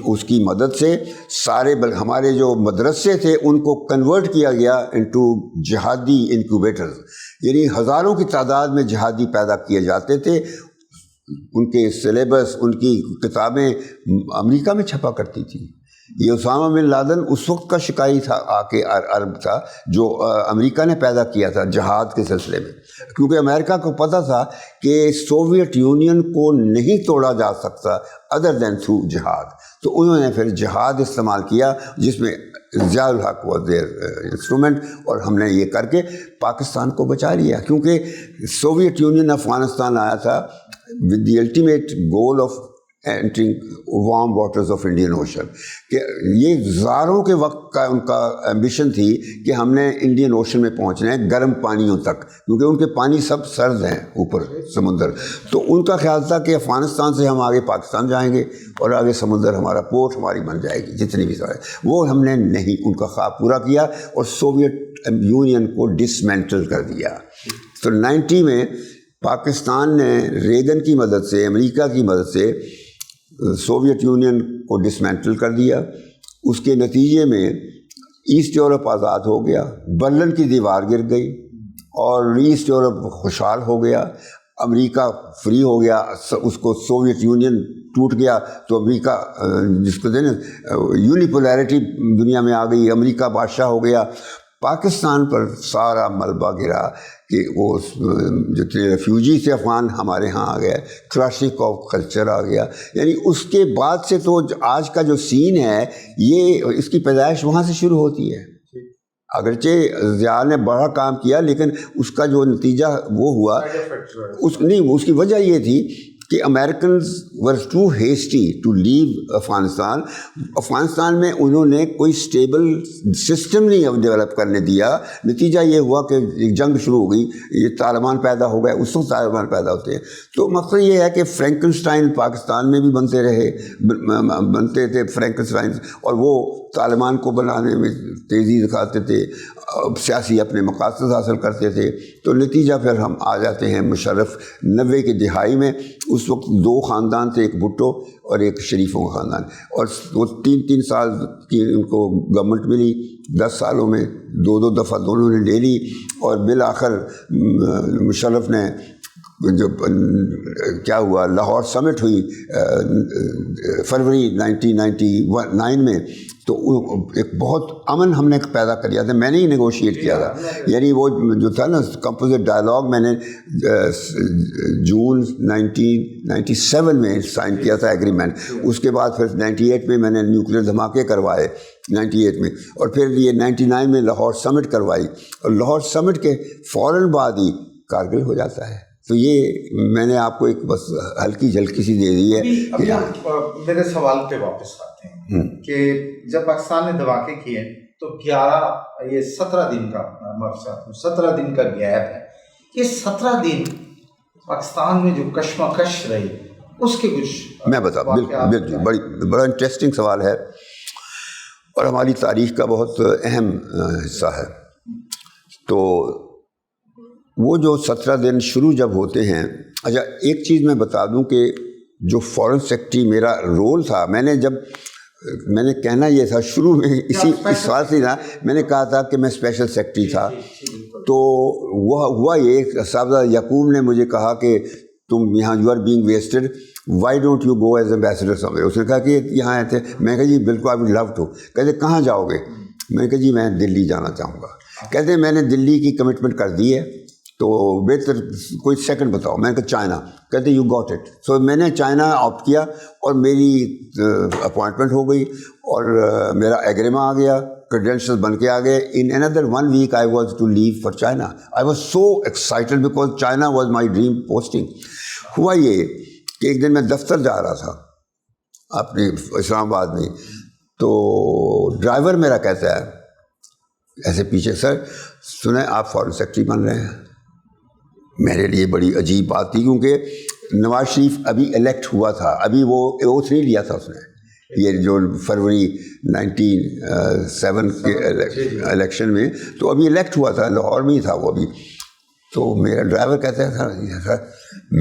S2: اس کی مدد سے سارے ہمارے جو مدرسے تھے ان کو کنورٹ کیا گیا انٹو جہادی انکیوبیٹرز, یعنی ہزاروں کی تعداد میں جہادی پیدا کیے جاتے تھے. ان کے سلیبس, ان کی کتابیں امریکہ میں چھپا کرتی تھی. یہ اسامہ بن لادن اس وقت کا شکاری تھا آ کے عرب تھا جو امریکہ نے پیدا کیا تھا جہاد کے سلسلے میں, کیونکہ امریکہ کو پتہ تھا کہ سوویت یونین کو نہیں توڑا جا سکتا ادر دین تھرو جہاد. تو انہوں نے پھر جہاد استعمال کیا جس میں ضیاء الحق واز دیئر انسٹرومنٹ, اور ہم نے یہ کر کے پاکستان کو بچا لیا. کیونکہ سوویت یونین افغانستان آیا تھا with the ultimate goal of entering warm waters of Indian Ocean, کہ یہ ہزاروں کے وقت کا ان کا ایمبیشن تھی کہ ہم نے انڈین اوشن میں پہنچنا ہے گرم پانیوں تک, کیونکہ ان کے پانی سب سرد ہیں اوپر سمندر. تو ان کا خیال تھا کہ افغانستان سے ہم آگے پاکستان جائیں گے اور آگے سمندر ہمارا پورٹ ہماری بن جائے گی جتنی بھی سارے. وہ ہم نے نہیں ان کا خواب پورا کیا اور سوویت یونین کو ڈسمینٹل کر دیا. تو 90 میں پاکستان نے ریگن کی مدد سے, امریکہ کی مدد سے سوویت یونین کو ڈسمینٹل کر دیا. اس کے نتیجے میں ایسٹ یورپ آزاد ہو گیا, برلن کی دیوار گر گئی اور ایسٹ یورپ خوشحال ہو گیا, امریکہ فری ہو گیا. اس کو سوویت یونین ٹوٹ گیا تو امریکہ جس کو نا یونیپولیرٹی دنیا میں آ گئی, امریکہ بادشاہ ہو گیا. پاکستان پر سارا ملبہ گرا کہ وہ جتنے ریفیوجی تھے افغان ہمارے ہاں آ گئے, کلاسک آف کلچر آ گیا. یعنی اس کے بعد سے تو آج کا جو سین ہے یہ اس کی پیدائش وہاں سے شروع ہوتی ہے. اگرچہ ضیاء نے بڑا کام کیا لیکن اس کا جو نتیجہ وہ ہوا اس کی وجہ یہ تھی کہ Americans were too hasty to leave Afghanistan. Afghanistan میں انہوں نے کوئی اسٹیبل سسٹم نہیں ڈیولپ کرنے دیا. نتیجہ یہ ہوا کہ ایک جنگ شروع ہو گئی, یہ طالبان پیدا ہو گئے. اس وقت طالبان پیدا ہوتے ہیں. تو مقصد یہ ہے کہ فرینکنسٹائن پاکستان میں بھی بنتے تھے فرینکنسٹائن, اور وہ طالبان کو بنانے میں تیزی دکھاتے تھے, سیاسی اپنے مقاصد حاصل کرتے تھے. تو نتیجہ پھر ہم آ جاتے ہیں مشرف 90 کی دہائی میں. اس وقت 2 خاندان تھے, ایک بھٹو اور ایک شریفوں کا خاندان, اور وہ 3 سال کی ان کو گورنمنٹ ملی. 10 سالوں میں 2 دفعہ دونوں نے لے لی, اور بالآخر مشرف نے جو کیا ہوا لاہور سمٹ ہوئی فروری 1999 میں, تو ایک بہت امن ہم نے پیدا کر دیا تھا. میں نے ہی نیگوشیٹ کیا تھا. یعنی وہ جو تھا نا کمپوزٹ ڈائلاگ میں نے جون 1997 میں سائن کیا تھا ایگریمنٹ. اس کے بعد پھر 98 میں نے نیوکلیر دھماکے کروائے 98 میں، اور پھر یہ 99 میں لاہور سمٹ کروائی، اور لاہور سمٹ کے فوراً بعد ہی کارگل ہو جاتا ہے. تو یہ میں نے آپ کو ایک بس ہلکی جھلکی سی دے دی ہے.
S1: ابھی میرے سوال پہ واپس آتے ہیں کہ جب پاکستان نے دھماکے کیے تو 17 دن کا 17 دن کا گیپ ہے. یہ 17 دن پاکستان میں جو کشمکش رہی اس کے کچھ
S2: میں بتا بالکل بڑا انٹرسٹنگ سوال ہے اور ہماری تاریخ کا بہت اہم حصہ ہے. تو وہ جو 17 دن شروع جب ہوتے ہیں، اچھا ایک چیز میں بتا دوں کہ جو فورن سیکرٹری میرا رول تھا، میں نے کہنا یہ تھا شروع میں اس سوال سے نا، میں نے کہا تھا کہ میں اسپیشل سیکرٹری تھا. تو وہ ہوا یہ، صاحبہ یعقوب نے مجھے کہا کہ تم یہاں you are being wasted, why don't you go as ambassador somewhere. اس نے کہا کہ یہاں آئے تھے. میں نے کہا جی بالکل آئی وڈ لو ٹو. کہتے کہاں جاؤ گے؟ میں نے کہا جی میں دلی جانا چاہوں گا. کہتے میں نے دلی کی کمٹمنٹ کر دی ہے، تو بہتر کوئی سیکنڈ بتاؤ. میں نے کہا چائنا. کہتے یو گاٹ اٹ. سو میں نے چائنا آپٹ کیا اور میری اپوائنٹمنٹ ہو گئی اور میرا ایگریما آ گیا، کریڈینشل بن کے آ گئے. In under 1 week I was to leave for China. I was so excited because China was my dream posting. ہوا یہ کہ ایک دن میں دفتر جا رہا تھا اپنے اسلام آباد میں، تو ڈرائیور میرا کہتا ہے ایسے پیچھے، سر سنیں آپ فورن سیکرٹری بن رہے ہیں. میرے لیے بڑی عجیب بات تھی کیونکہ نواز شریف ابھی الیکٹ ہوا تھا، ابھی وہ O3 لیا تھا اس نے، یہ جو فروری 97 کے الیکشن میں، تو ابھی الیکٹ ہوا تھا، لاہور میں ہی تھا وہ ابھی. تو میرا ڈرائیور کہتا ہے سر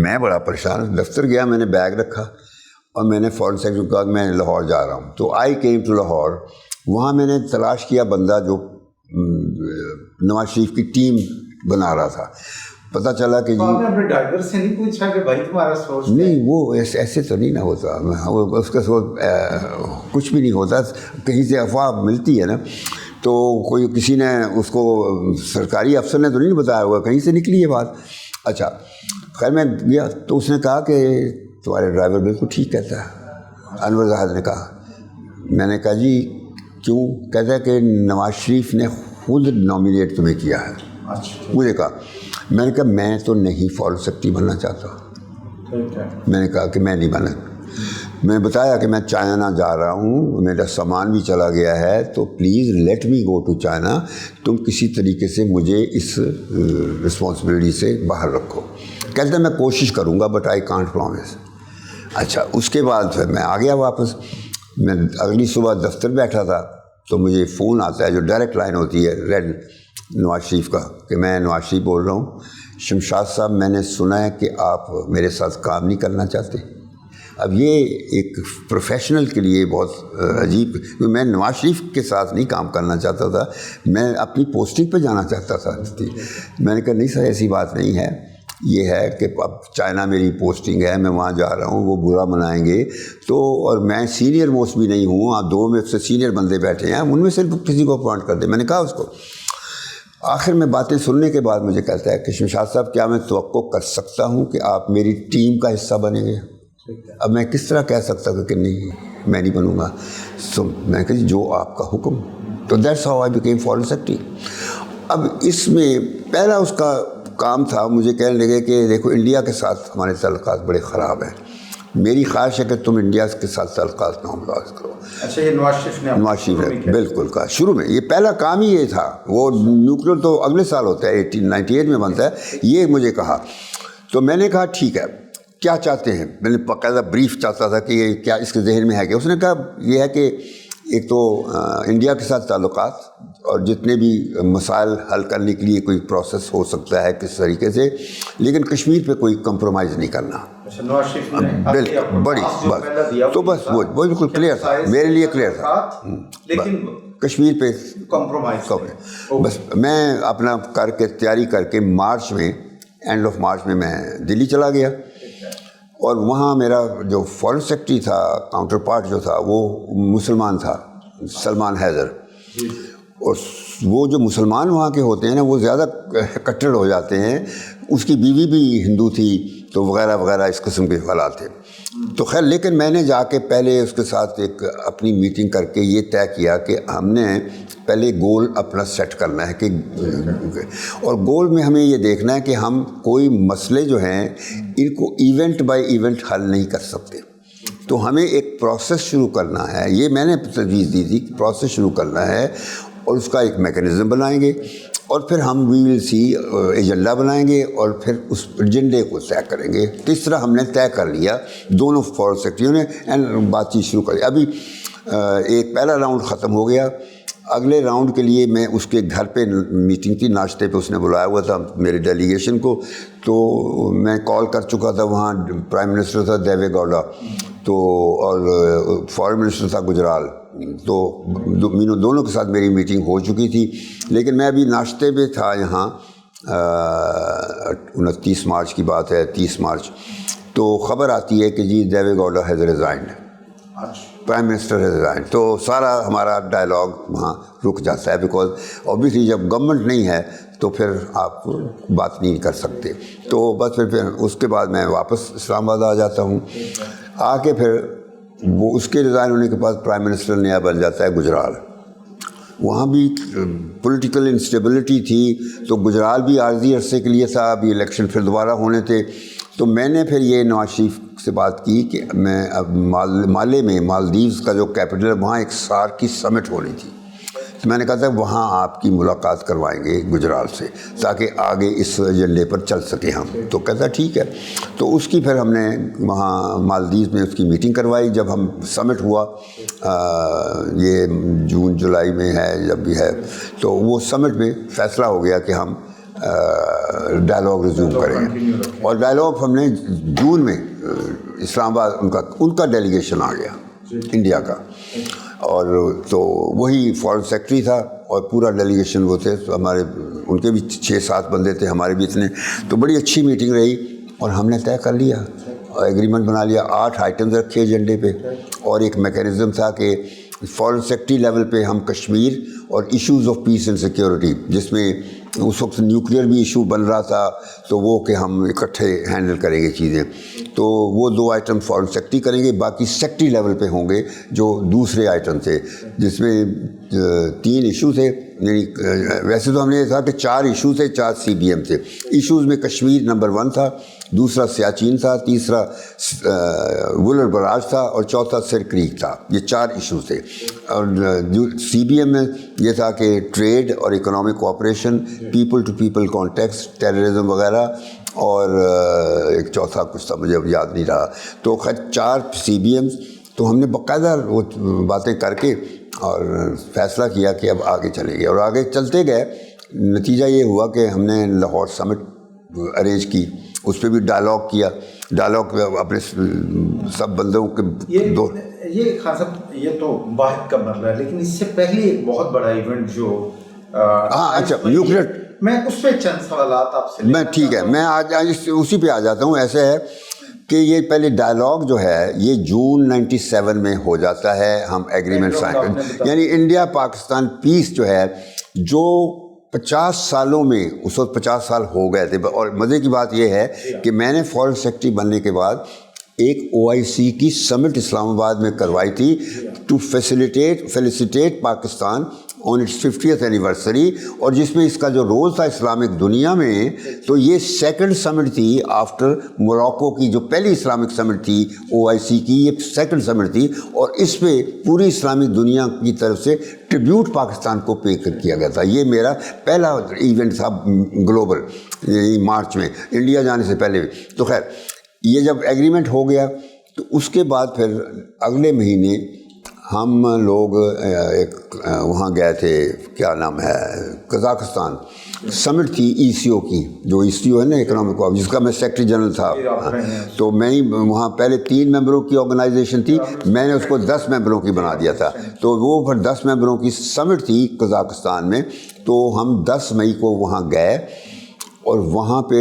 S2: میں بڑا پریشان، دفتر گیا، میں نے بیگ رکھا اور میں نے فورن سیکرٹری کو کہا میں لاہور جا رہا ہوں. تو آئی کیم ٹو لاہور. وہاں میں نے تلاش کیا بندہ جو نواز شریف کی ٹیم بنا رہا تھا. پتہ چلا کہ جی
S1: اپنے ڈرائیور سے نہیں پوچھا کہ بھائی تمہارا سوچ
S2: نہیں، وہ ایسے تو نہیں نہ ہوتا، اس کا سوچ کچھ بھی نہیں ہوتا. کہیں سے افواہ ملتی ہے نا، تو کوئی کسی نے اس کو سرکاری افسر نے تو نہیں بتایا ہوگا، کہیں سے نکلی یہ بات. اچھا خیر میں گیا تو اس نے کہا کہ تمہارے ڈرائیور بالکل ٹھیک کہتا ہے. انور زاہد نے کہا. میں نے کہا جی کیوں؟ کہتا ہے کہ نواز شریف نے خود نامینیٹ تمہیں کیا ہے. مجھے کہا، میں نے کہا میں تو نہیں فورن سیکرٹری بننا چاہتا. میں نے کہا کہ میں نہیں بنا. میں بتایا کہ میں چائنا جا رہا ہوں، میرا سامان بھی چلا گیا ہے، تو please let me go to China. تم کسی طریقے سے مجھے اس رسپانسبلٹی سے باہر رکھو. کہتے ہیں میں کوشش کروں گا بٹ آئی کانٹ پرومس. اچھا اس کے بعد پھر میں آ گیا واپس. میں اگلی صبح دفتر بیٹھا تھا تو مجھے فون آتا ہے جو ڈائریکٹ لائن ہوتی ہے ریڈ نواز شریف کا، کہ میں نواز شریف بول رہا ہوں، شمشاد صاحب میں نے سنا ہے کہ آپ میرے ساتھ کام نہیں کرنا چاہتے. اب یہ ایک پروفیشنل کے لیے بہت عجیب، میں نواز شریف کے ساتھ نہیں کام کرنا چاہتا تھا، میں اپنی پوسٹنگ پہ جانا چاہتا تھا. میں نے کہا نہیں سر ایسی بات نہیں ہے، یہ ہے کہ اب چائنا میری پوسٹنگ ہے، میں وہاں جا رہا ہوں، وہ برا منائیں گے تو، اور میں سینئر موسٹ بھی نہیں ہوں، آپ 2 میں سے سینئر بندے بیٹھے ہیں، ان میں سے کسی کو اپوائنٹ کر دیں. میں نے کہا اس کو. آخر میں باتیں سننے کے بعد مجھے کہتا ہے کہ شمشاد صاحب کیا میں توقع کر سکتا ہوں کہ آپ میری ٹیم کا حصہ بنیں گے؟ اب میں کس طرح کہہ سکتا ہوں کہ نہیں میں نہیں بنوں گا. سو میں کہا جو آپ کا حکم. تو that's how I became foreign secretary. اب اس میں پہلا اس کا کام تھا، مجھے کہنے لگے کہ دیکھو انڈیا کے ساتھ ہمارے تعلقات بڑے خراب ہیں، میری خواہش ہے کہ تم انڈیا کے ساتھ تعلقات نامزد کرو.
S1: اچھا یہ نواز شریف
S2: نے بالکل کہا شروع میں، یہ پہلا کام ہی یہ تھا. وہ نیوکلیر تو اگلے سال ہوتا ہے 1898 میں بنتا ہے. یہ مجھے کہا تو میں نے کہا ٹھیک ہے کیا چاہتے ہیں. میں نے باقاعدہ بریف چاہتا تھا کہ یہ کیا اس کے ذہن میں ہے. کہ اس نے کہا یہ ہے کہ ایک تو انڈیا کے ساتھ تعلقات اور جتنے بھی مسائل حل کرنے کے لیے کوئی پروسیس ہو سکتا ہے کس طریقے سے، لیکن کشمیر پہ کوئی کمپرومائز نہیں کرنا. بالکل بڑی بات. تو بس وہ بالکل کلیئر تھا میرے لیے، کلیئر تھا، لیکن کشمیر پہ کمپرومائز. بس میں اپنا کر کے تیاری کر کے مارچ میں، اینڈ آف مارچ میں دلی چلا گیا. اور وہاں میرا جو فورن سیکرٹری تھا، کاؤنٹر پارٹ جو تھا وہ مسلمان تھا، سلمان حیدر. اور وہ جو مسلمان وہاں کے ہوتے ہیں نا وہ زیادہ کٹڑ ہو جاتے ہیں. اس کی بیوی بھی ہندو تھی تو وغیرہ وغیرہ اس قسم کے حالات تھے. تو خیر لیکن میں نے جا کے پہلے اس کے ساتھ ایک اپنی میٹنگ کر کے یہ طے کیا کہ ہم نے پہلے گول اپنا سیٹ کرنا ہے کہ اور گول میں ہمیں یہ دیکھنا ہے کہ ہم کوئی مسئلے جو ہیں ان کو ایونٹ بائی ایونٹ حل نہیں کر سکتے. تو ہمیں ایک پروسیس شروع کرنا ہے. یہ میں نے تجویز دی تھی کہ پروسیس شروع کرنا ہے اور اس کا ایک میکینزم بنائیں گے اور پھر ہم وی ول سی ایجنڈا بنائیں گے اور پھر اس ایجنڈے کو طے کریں گے. تو اس طرح ہم نے طے کر لیا دونوں فورن سیکرٹریوں نے اینڈ بات چیت شروع کر دی. ابھی ایک پہلا راؤنڈ ختم ہو گیا. اگلے راؤنڈ کے لیے میں اس کے گھر پہ میٹنگ تھی, ناشتے پہ اس نے بلایا ہوا تھا میرے ڈیلیگیشن کو. تو میں کال کر چکا تھا, وہاں پرائم منسٹر تھا دیوے گوڑا تو اور فارن منسٹر تھا گجرال. تو دونوں کے ساتھ میری میٹنگ ہو چکی تھی. لیکن میں ابھی ناشتے پہ تھا یہاں, 29 مارچ کی بات ہے, 30 مارچ. تو خبر آتی ہے کہ جی دیوے گوڑا has resigned, prime minister has resigned. تو سارا ہمارا ڈائلاگ وہاں رک جاتا ہے, بیکاز اوبیسلی جب گورنمنٹ نہیں ہے تو پھر آپ بات نہیں کر سکتے. تو بس پھر اس کے بعد میں واپس اسلام آباد آ جاتا ہوں. آ کے پھر وہ اس کے ریزائن ہونے کے بعد پرائم منسٹر نیا بن جاتا ہے گجرال. وہاں بھی پولیٹیکل انسٹیبلٹی تھی, تو گجرال بھی عارضی عرصے کے لیے تھا, ابھی الیکشن پھر دوبارہ ہونے تھے. تو میں نے پھر یہ نواز شریف سے بات کی کہ میں اب مالے میں, مالدیوز کا جو کیپٹل ہے, وہاں ایک سارک کی سمٹ ہونی تھی. تو میں نے کہا تھا وہاں آپ کی ملاقات کروائیں گے گجرال سے تاکہ آگے اس ایجنڈے پر چل سکیں ہم. تو کہتا ٹھیک ہے. تو اس کی پھر ہم نے وہاں مالدیوز میں اس کی میٹنگ کروائی. جب ہم سمٹ ہوا, یہ جون جولائی میں ہے جب بھی ہے, تو وہ سمٹ میں فیصلہ ہو گیا کہ ہم ڈائلاگ ریزیوم کریں. اور ڈائلاگ ہم نے جون میں اسلام آباد ان کا ڈیلیگیشن آ گیا انڈیا کا, اور تو وہی فارن سیکرٹری تھا اور پورا ڈیلیگیشن وہ تھے. تو ہمارے ان کے بھی 6-7 بندے تھے, ہمارے بھی اتنے. تو بڑی اچھی میٹنگ رہی اور ہم نے طے کر لیا, ایگریمنٹ بنا لیا. 8 آئٹمز رکھے ایجنڈے پہ, اور ایک میکینزم تھا کہ فارن سیکرٹری لیول پہ ہم کشمیر اور issues of peace and security, جس میں اس وقت نیوکلیئر بھی ایشو بن رہا تھا, تو وہ کہ ہم اکٹھے ہینڈل کریں گے چیزیں. تو وہ 2 آئٹم فارن سیکرٹری کریں گے, باقی سیکرٹری لیول پہ ہوں گے جو دوسرے آئٹم تھے, جس میں 3 ایشو تھے. یعنی ویسے تو ہم نے یہ تھا کہ 4 ایشو تھے, 4 CBM تھے. ایشوز میں کشمیر نمبر 1 تھا, دوسرا سیاچین تھا, تیسرا وولر براج تھا, اور چوتھا سر کریک تھا. یہ 4 ایشوز تھے. اور CBM میں یہ تھا کہ ٹریڈ اور economic cooperation, people to people contacts, terrorism وغیرہ, اور ایک چوتھا کچھ تھا مجھے اب یاد نہیں رہا. تو خیر 4 CBMs. تو ہم نے باقاعدہ وہ باتیں کر کے اور فیصلہ کیا کہ اب آگے چلیں گے, اور آگے چلتے گئے. نتیجہ یہ ہوا کہ ہم نے لاہور سمٹ ارینج کی, اس پہ بھی ڈائلاگ کیا. ڈائلاگ اپنے سب بندوں کے
S1: یہ خان صاحب یہ تو واحد کا مرحلہ ہے, لیکن اس سے پہلے ایک بہت بڑا ایونٹ جو
S2: اچھا نیوکلیئر,
S1: میں اس پہ چند سوالات آپ سے
S2: میں ٹھیک ہے میں آج اسی پہ آ جاتا ہوں. ایسے ہے کہ یہ پہلے ڈائلاگ جو ہے یہ جون 97 میں ہو جاتا ہے. ہم ایگریمنٹ سائن کریں, یعنی انڈیا پاکستان پیس جو ہے, جو 50 سالوں میں اس وقت 50 سال ہو گئے تھے. اور مزے کی بات یہ ہے کہ میں نے فارن سیکرٹری بننے کے بعد ایک OIC کی سمٹ اسلام آباد میں کروائی تھی to felicitate Pakistan on its 50th anniversary, اور جس میں اس کا جو رول تھا اسلامک دنیا میں, تو یہ 2nd سمٹ تھی آفٹر موراکو کی. جو پہلی اسلامک سمٹ تھی OIC کی, یہ 2nd سمٹ تھی, اور اس پہ پوری اسلامک دنیا کی طرف سے ٹریبیوٹ پاکستان کو پے کیا گیا تھا. یہ میرا پہلا ایونٹ تھا گلوبل, مارچ میں انڈیا جانے سے پہلے. تو خیر یہ جب ایگریمنٹ ہو گیا تو اس کے بعد پھر اگلے مہینے ہم لوگ ایک وہاں گئے تھے, کیا نام ہے, قزاقستان. سمٹ تھی ECO کی, جو ECO ہے نا اکنامک, جس کا میں سیکرٹری جنرل تھا. تو میں ہی وہاں پہلے 3 ممبروں کی آرگنائزیشن تھی, میں نے اس کو 10 ممبروں کی بنا دیا تھا. تو وہ پھر 10 ممبروں کی سمٹ تھی قزاقستان میں. تو ہم 10 مئی کو وہاں گئے, اور وہاں پہ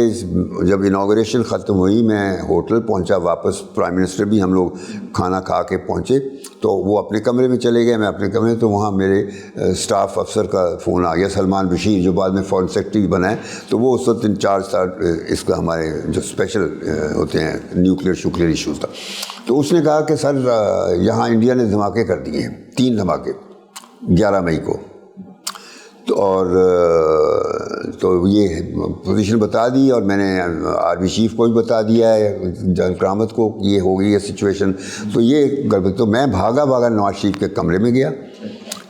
S2: جب انوگریشن ختم ہوئی میں ہوٹل پہنچا واپس، پرائم منسٹر بھی ہم لوگ کھانا کھا کے پہنچے، تو وہ اپنے کمرے میں چلے گئے، میں اپنے کمرے، تو وہاں میرے اسٹاف افسر کا فون آ گیا، سلمان بشیر جو بعد میں فارن سیکرٹری بنا ہے، تو وہ اس وقت انچارج تھا اس کا، ہمارے جو اسپیشل ہوتے ہیں نیوکلیئر ایشوز کا. تو اس نے کہا کہ سر یہاں انڈیا نے دھماکے کر دیے ہیں، 3 دھماکے 11 مئی کو. اور تو یہ پوزیشن بتا دی، اور میں نے آرمی چیف کو بھی بتا دیا ہے، جنرل کرامت کو، یہ ہو گئی ہے سچویشن. تو یہ تو میں بھاگا نواز شریف کے کمرے میں گیا.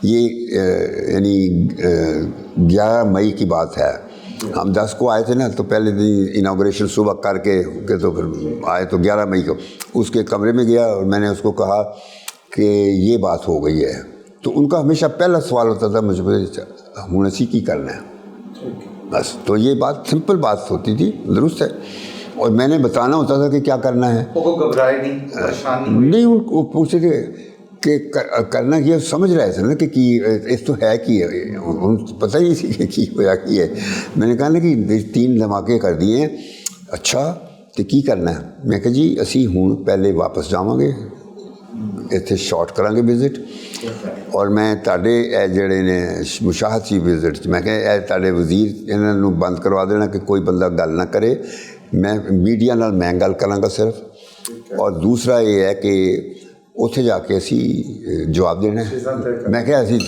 S2: یہ یعنی 11 مئی کی بات ہے. ہم 10 کو آئے تھے نا، تو پہلے دن انوگریشن صبح کر کے تو پھر آئے تو 11 مئی کو. اس کے کمرے میں گیا اور میں نے اس کو کہا کہ یہ بات ہو گئی ہے. تو ان کا ہمیشہ پہلا سوال ہوتا تھا مجھ پہ، ہونسی کی کرنا ہے بس. تو یہ بات سمپل بات ہوتی تھی، درست ہے. اور میں نے بتانا ہوتا تھا کہ کیا کرنا ہے.
S1: وہ گھبرائے نہیں،
S2: ان کو پوچھتے تھے کہ کرنا یہ سمجھ رہے تھے نا کہ اس تو ہے کہ پتہ ہی نہیں کہ کی ہوا کی ہے. میں نے کہا نا کہ 3 دھماکے کر دیے ہیں. اچھا تو کی کرنا ہے؟ میں کہا جی اسی ہوں پہلے واپس جاواں گے، ਇੱਥੇ ਸ਼ਾਰਟ ਕਰਾਂਗੇ ਵਿਜ਼ਿਟ, ਔਰ ਮੈਂ ਤੁਹਾਡੇ ਇਹ ਜਿਹੜੇ ਨੇ ਮੁਸ਼ਾਹਦ ਸੀ ਵਿਜ਼ਿਟ 'ਚ, ਮੈਂ ਕਿਹਾ ਇਹ ਤੁਹਾਡੇ ਵਜ਼ੀਰ ਇਹਨਾਂ ਨੂੰ ਬੰਦ ਕਰਵਾ ਦੇਣਾ ਕਿ ਕੋਈ ਬੰਦਾ ਗੱਲ ਨਾ ਕਰੇ, ਮੈਂ ਮੀਡੀਆ ਨਾਲ ਮੈਂ ਗੱਲ ਕਰਾਂਗਾ ਸਿਰਫ. ਔਰ ਦੂਸਰਾ ਇਹ ਹੈ ਕਿ ਉੱਥੇ ਜਾ ਕੇ ਅਸੀਂ ਜਵਾਬ ਦੇਣਾ ਹੈ. ਮੈਂ ਕਿਹਾ ਅਸੀਂ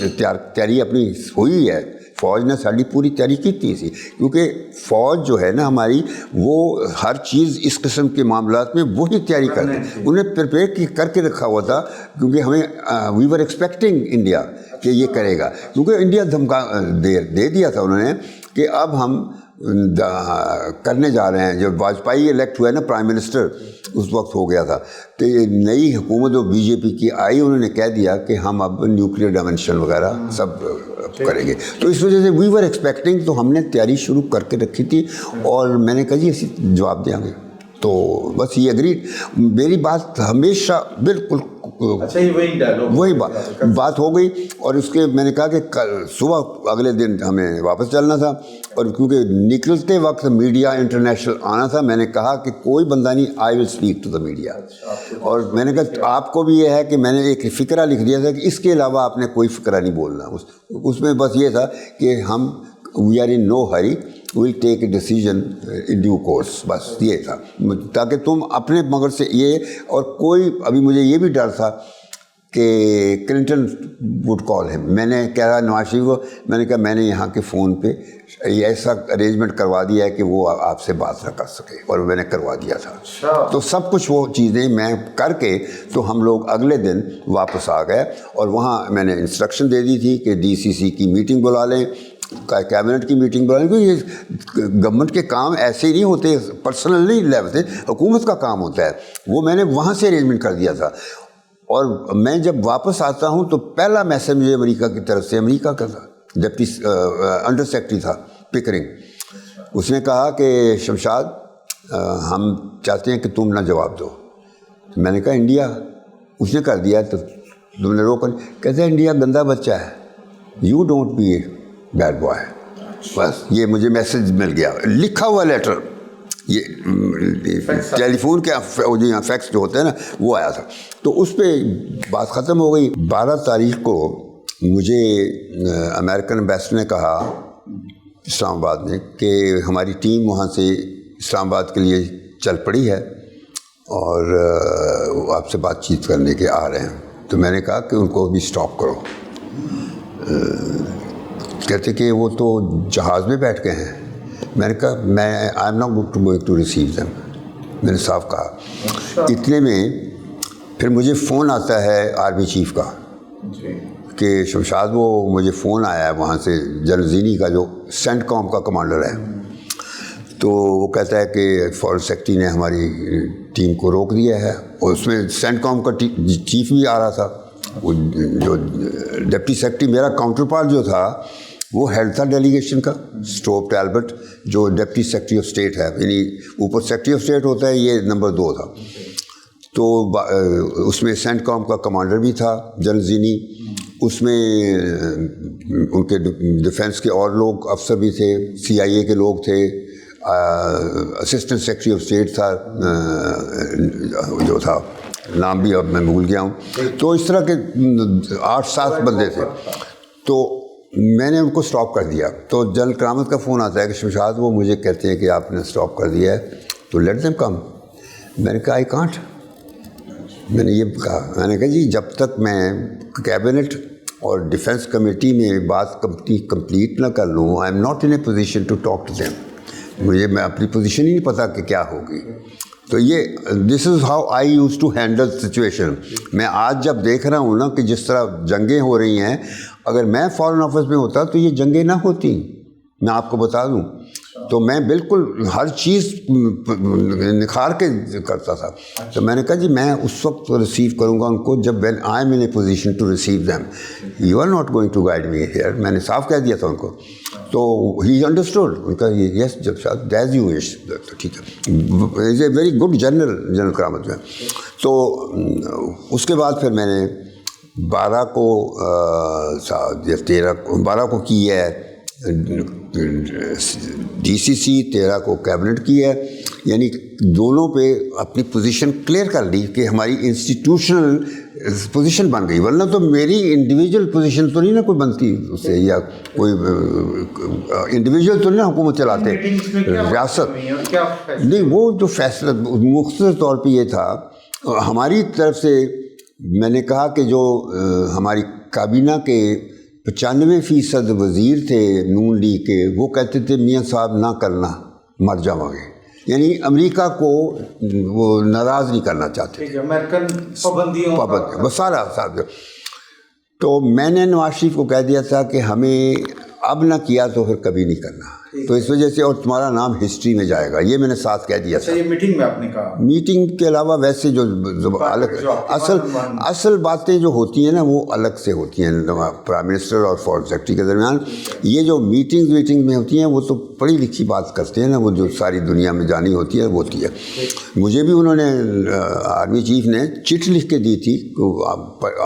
S2: ਤਿਆਰੀ ਆਪਣੀ ਹੋਈ ਹੈ, فوج نے ساری پوری تیاری کی تھی، کیونکہ فوج جو ہے نا ہماری، وہ ہر چیز اس قسم کے معاملات میں وہی تیاری کرتے ہیں، انہیں پریپیئر کر کے رکھا ہوا تھا. کیونکہ ہمیں وی ور ایکسپیکٹنگ انڈیا کہ یہ کرے گا، کیونکہ انڈیا دھمکا دے دیا تھا انہوں نے کہ اب ہم کرنے جا رہے ہیں. جب واجپئی الیکٹ ہوئے نا پرائم منسٹر، اس وقت ہو گیا تھا، تو یہ نئی حکومت جو بی جے پی کی آئی، انہوں نے کہہ دیا کہ ہم اب نیوکلیئر ڈائمنشن وغیرہ سب کریں گے. تو اس وجہ سے وی ور ایکسپیکٹنگ، تو ہم نے تیاری شروع کر کے رکھی تھی. اور میں نے کہا جی اسی جواب دیں گے. تو بس یہ اگری، میری بات ہمیشہ بالکل وہی بات ہو گئی. اور اس کے میں نے کہا کہ صبح اگلے دن ہمیں واپس چلنا تھا، اور کیونکہ نکلتے وقت میڈیا انٹرنیشنل آنا تھا، میں نے کہا کہ کوئی بندہ نہیں، I will speak to the media. اور میں نے کہا آپ کو بھی یہ ہے کہ میں نے ایک فقرہ لکھ دیا تھا کہ اس کے علاوہ آپ نے کوئی فقرہ نہیں بولنا. اس میں بس یہ تھا کہ ہم we are in no hurry, we'll take a decision in due course, بس یہ تھا، تاکہ تم اپنے مگر سے یہ. اور کوئی ابھی مجھے یہ بھی ڈر تھا کہ کلنٹن وڈ کال ہے. میں نے کہا نواز شریف کو، میں نے کہا میں نے یہاں کے فون پہ یہ ایسا ارینجمنٹ کروا دیا ہے کہ وہ آپ سے بات نہ کر سکے، اور میں نے کروا دیا تھا. تو سب کچھ وہ چیزیں میں کر کے تو ہم لوگ اگلے دن واپس آ گئے. اور وہاں میں نے انسٹرکشن دے دی تھی کہ ڈی سی سی کی میٹنگ بلا لیں، کیبنٹ کی میٹنگ بلا لیں، کیونکہ یہ گورنمنٹ کے کام ایسے ہی نہیں ہوتے، پرسنلی لیول سے حکومت کا کام ہوتا ہے. وہ میں نے وہاں سے ارینجمنٹ کر دیا تھا. اور میں جب واپس آتا ہوں تو پہلا میسج مجھے امریکہ کی طرف سے، امریکہ کا تھا، ڈپٹی انڈر سیکرٹری تھا پکرنگ. اس نے کہا کہ شمشاد ہم چاہتے ہیں کہ تم نہ جواب دو. میں نے کہا انڈیا، اس نے کر دیا تو تم نے روکا. کہتے ہیں انڈیا گندا بچہ ہے، you don't be a bad boy. بس یہ مجھے میسج مل گیا، لکھا ہوا لیٹر، یہ ٹیلی فون کے فیکس جو ہوتے ہیں نا وہ آیا تھا. تو اس پہ بات ختم ہو گئی. 12 تاریخ کو مجھے امریکن ایمبیسڈر نے کہا اسلام آباد میں کہ ہماری ٹیم وہاں سے اسلام آباد کے لیے چل پڑی ہے اور آپ سے بات چیت کرنے کے آ رہے ہیں. تو میں نے کہا کہ ان کو بھی اسٹاپ کرو. کہتے کہ وہ تو جہاز میں بیٹھ گئے ہیں. میں نے کہا میں I am not going to receive them, میں نے صاف کہا. اتنے میں پھر مجھے فون آتا ہے آرمی چیف کا کہ شمشاد وہ مجھے فون آیا ہے وہاں سے جنرل زینی کا جو سینٹ کام کا کمانڈر ہے. تو وہ کہتا ہے کہ فارن سیکرٹری نے ہماری ٹیم کو روک دیا ہے. اور اس میں سینٹ کام کا چیف بھی آ رہا تھا. وہ جو ڈپٹی سیکرٹری میرا کاؤنٹر پارٹ جو تھا وہ ہیڈ تھا ڈیلیگیشن کا، اسٹوپ ٹیلبٹ، جو ڈپٹی سیکرٹری آف اسٹیٹ ہے، یعنی اوپر سیکرٹری آف اسٹیٹ ہوتا ہے، یہ نمبر 2 تھا. تو اس میں سینٹ کام کا کمانڈر بھی تھا جنرل زینی. اس میں ان کے ڈیفینس کے اور لوگ افسر بھی تھے، CIA کے لوگ تھے، اسسٹنٹ سیکرٹری آف اسٹیٹ تھا جو تھا، نام بھی اب میں بھول گیا ہوں. تو اس طرح کے 8-7 بندے تھے. تو میں نے ان کو اسٹاپ کر دیا. تو جنرل کرامت کا فون آتا ہے کہ شمشاد وہ مجھے کہتے ہیں کہ آپ نے اسٹاپ کر دیا ہے تو لیٹ دیم کم. میں نے کہا آئی کانٹ. میں نے یہ کہا، میں نے کہا جی جب تک میں کیبنٹ اور ڈیفنس کمیٹی میں بات کمپلیٹ نہ کر لوں، I am not in a position to talk to them. میں اپنی پوزیشن ہی نہیں پتہ کہ کیا ہوگی. تو یہ this is how I use to handle situation. میں آج جب دیکھ رہا ہوں نا کہ جس طرح جنگیں ہو رہی ہیں، اگر میں فارن آفس میں ہوتا تو یہ جنگیں نہ ہوتی، میں آپ کو بتا دوں. تو میں بالکل ہر چیز نکھار کے کرتا تھا. تو میں نے کہا جی میں اس وقت ریسیو کروں گا ان کو جب when I am in a position to receive them. You are not going to guide me here. میں نے صاف کہہ دیا تھا ان کو. تو ہی انڈرسٹوڈ. ان کا یس جب شاید ایز یو وش. تو ٹھیک ہے، از اے ویری گڈ جنرل کرامت میں. تو اس کے بعد پھر میں نے 12 کو 12 کو کی ہے ڈی سی سی، 13 کو کیبنٹ کی ہے. یعنی دونوں پہ اپنی پوزیشن کلیئر کر لی کہ ہماری انسٹیٹیوشنل پوزیشن بن گئی. ورنہ تو میری انڈیویجول پوزیشن تو نہیں نا کوئی بنتی اس سے، یا کوئی انڈیویجول تو نہیں حکومت چلاتے ریاست. نہیں، وہ جو فیصلہ مختصر طور پہ یہ تھا ہماری طرف سے. میں نے کہا کہ جو ہماری کابینہ کے 95% وزیر تھے نون لیگ کے، وہ کہتے تھے میاں صاحب نہ کرنا مر جاؤ گے. یعنی امریکہ کو وہ ناراض نہیں کرنا چاہتے تھے،
S1: امریکن پابندیوں
S2: بس سارا صاحب. تو میں نے نواز شریف کو کہہ دیا تھا کہ ہمیں اب نہ کیا تو پھر کبھی نہیں کرنا. تو اس وجہ سے اور تمہارا نام ہسٹری میں جائے گا، یہ میں نے ساتھ کہہ دیا تھا.
S1: یہ میٹنگ میں آپ نے کہا.
S2: میٹنگ کے علاوہ ویسے جو الگ اصل باتیں جو ہوتی ہیں نا وہ الگ سے ہوتی ہیں پرائم منسٹر اور فورن سیکرٹری کے درمیان. یہ جو میٹنگ میں ہوتی ہیں وہ تو پڑھی لکھی بات کرتے ہیں نا، وہ جو ساری دنیا میں جانی ہوتی ہے وہ ہوتی ہے. مجھے بھی انہوں نے آرمی چیف نے چٹ لکھ کے دی تھی،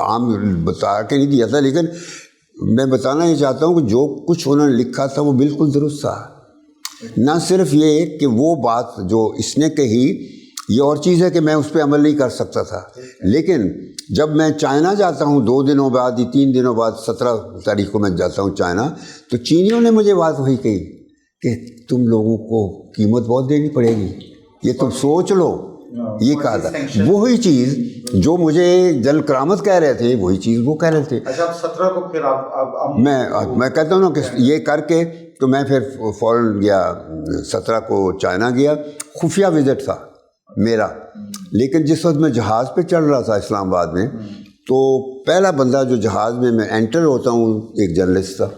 S2: عام بتا کے نہیں دیا تھا، لیکن میں بتانا یہ چاہتا ہوں کہ جو کچھ انہوں نے لکھا تھا وہ بالکل درست تھا. نہ صرف یہ کہ وہ بات جو اس نے کہی، یہ اور چیز ہے کہ میں اس پہ عمل نہیں کر سکتا تھا، لیکن جب میں چائنا جاتا ہوں 2 دنوں بعد یا 3 دنوں بعد 17 تاریخ کو میں جاتا ہوں چائنا، تو چینیوں نے مجھے بات وہی کہی کہ تم لوگوں کو قیمت بہت دینی پڑے گی، یہ تم سوچ لو. یہ کہا تھا. وہی چیز جو مجھے جنرل کرامت کہہ رہے تھے وہی چیز وہ کہہ رہے تھے.
S1: اچھا 17 کو پھر آپ
S2: میں کہتا ہوں نا کہ یہ کر کے تو میں پھر فوراً گیا. 17 کو چائنا گیا. خفیہ وزٹ تھا میرا، لیکن جس وقت میں جہاز پہ چڑھ رہا تھا اسلام آباد میں، تو پہلا بندہ جو جہاز میں انٹر ہوتا ہوں ایک جرنلسٹ تھا.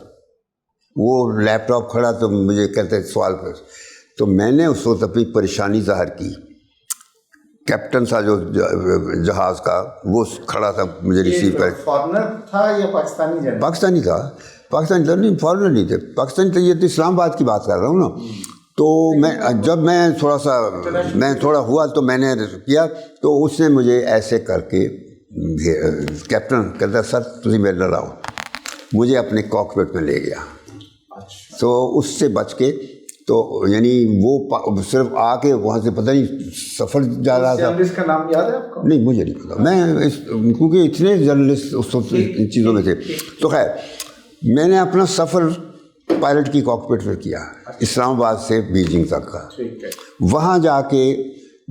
S2: وہ لیپ ٹاپ کھڑا تو مجھے کہتے سوال پر. تو میں نے اس وقت اپنی پریشانی ظاہر کی. کیپٹن تھا جو جہاز کا، وہ کھڑا تھا مجھے ریسیو کر.
S1: فارنر تھا یا پاکستانی جنرل؟
S2: پاکستانی تھا. پاکستانی تھا نہیں، فارنر نہیں تھے. پاکستانی تھا. یہ تو اسلام آباد کی بات کر رہا ہوں نا. تو جب میں تھوڑا ہوا تو میں نے کیا، تو اس نے مجھے ایسے کر کے کیپٹن کہتا سر تھی میرے نال آؤ، مجھے اپنے کاکپٹ میں لے گیا. تو اس سے بچ کے تو یعنی وہ صرف آ کے وہاں سے پتہ نہیں سفر جا رہا تھا.
S1: جرنلسٹ کا نام یاد ہے آپ کو؟
S2: نہیں مجھے نہیں پتا. میں کیونکہ اتنے جرنلسٹ اس وقت ان چیزوں میں تھے. تو خیر میں نے اپنا سفر پائلٹ کی کاکپٹ پر کیا، اسلام آباد سے بیجنگ تک کا. وہاں جا کے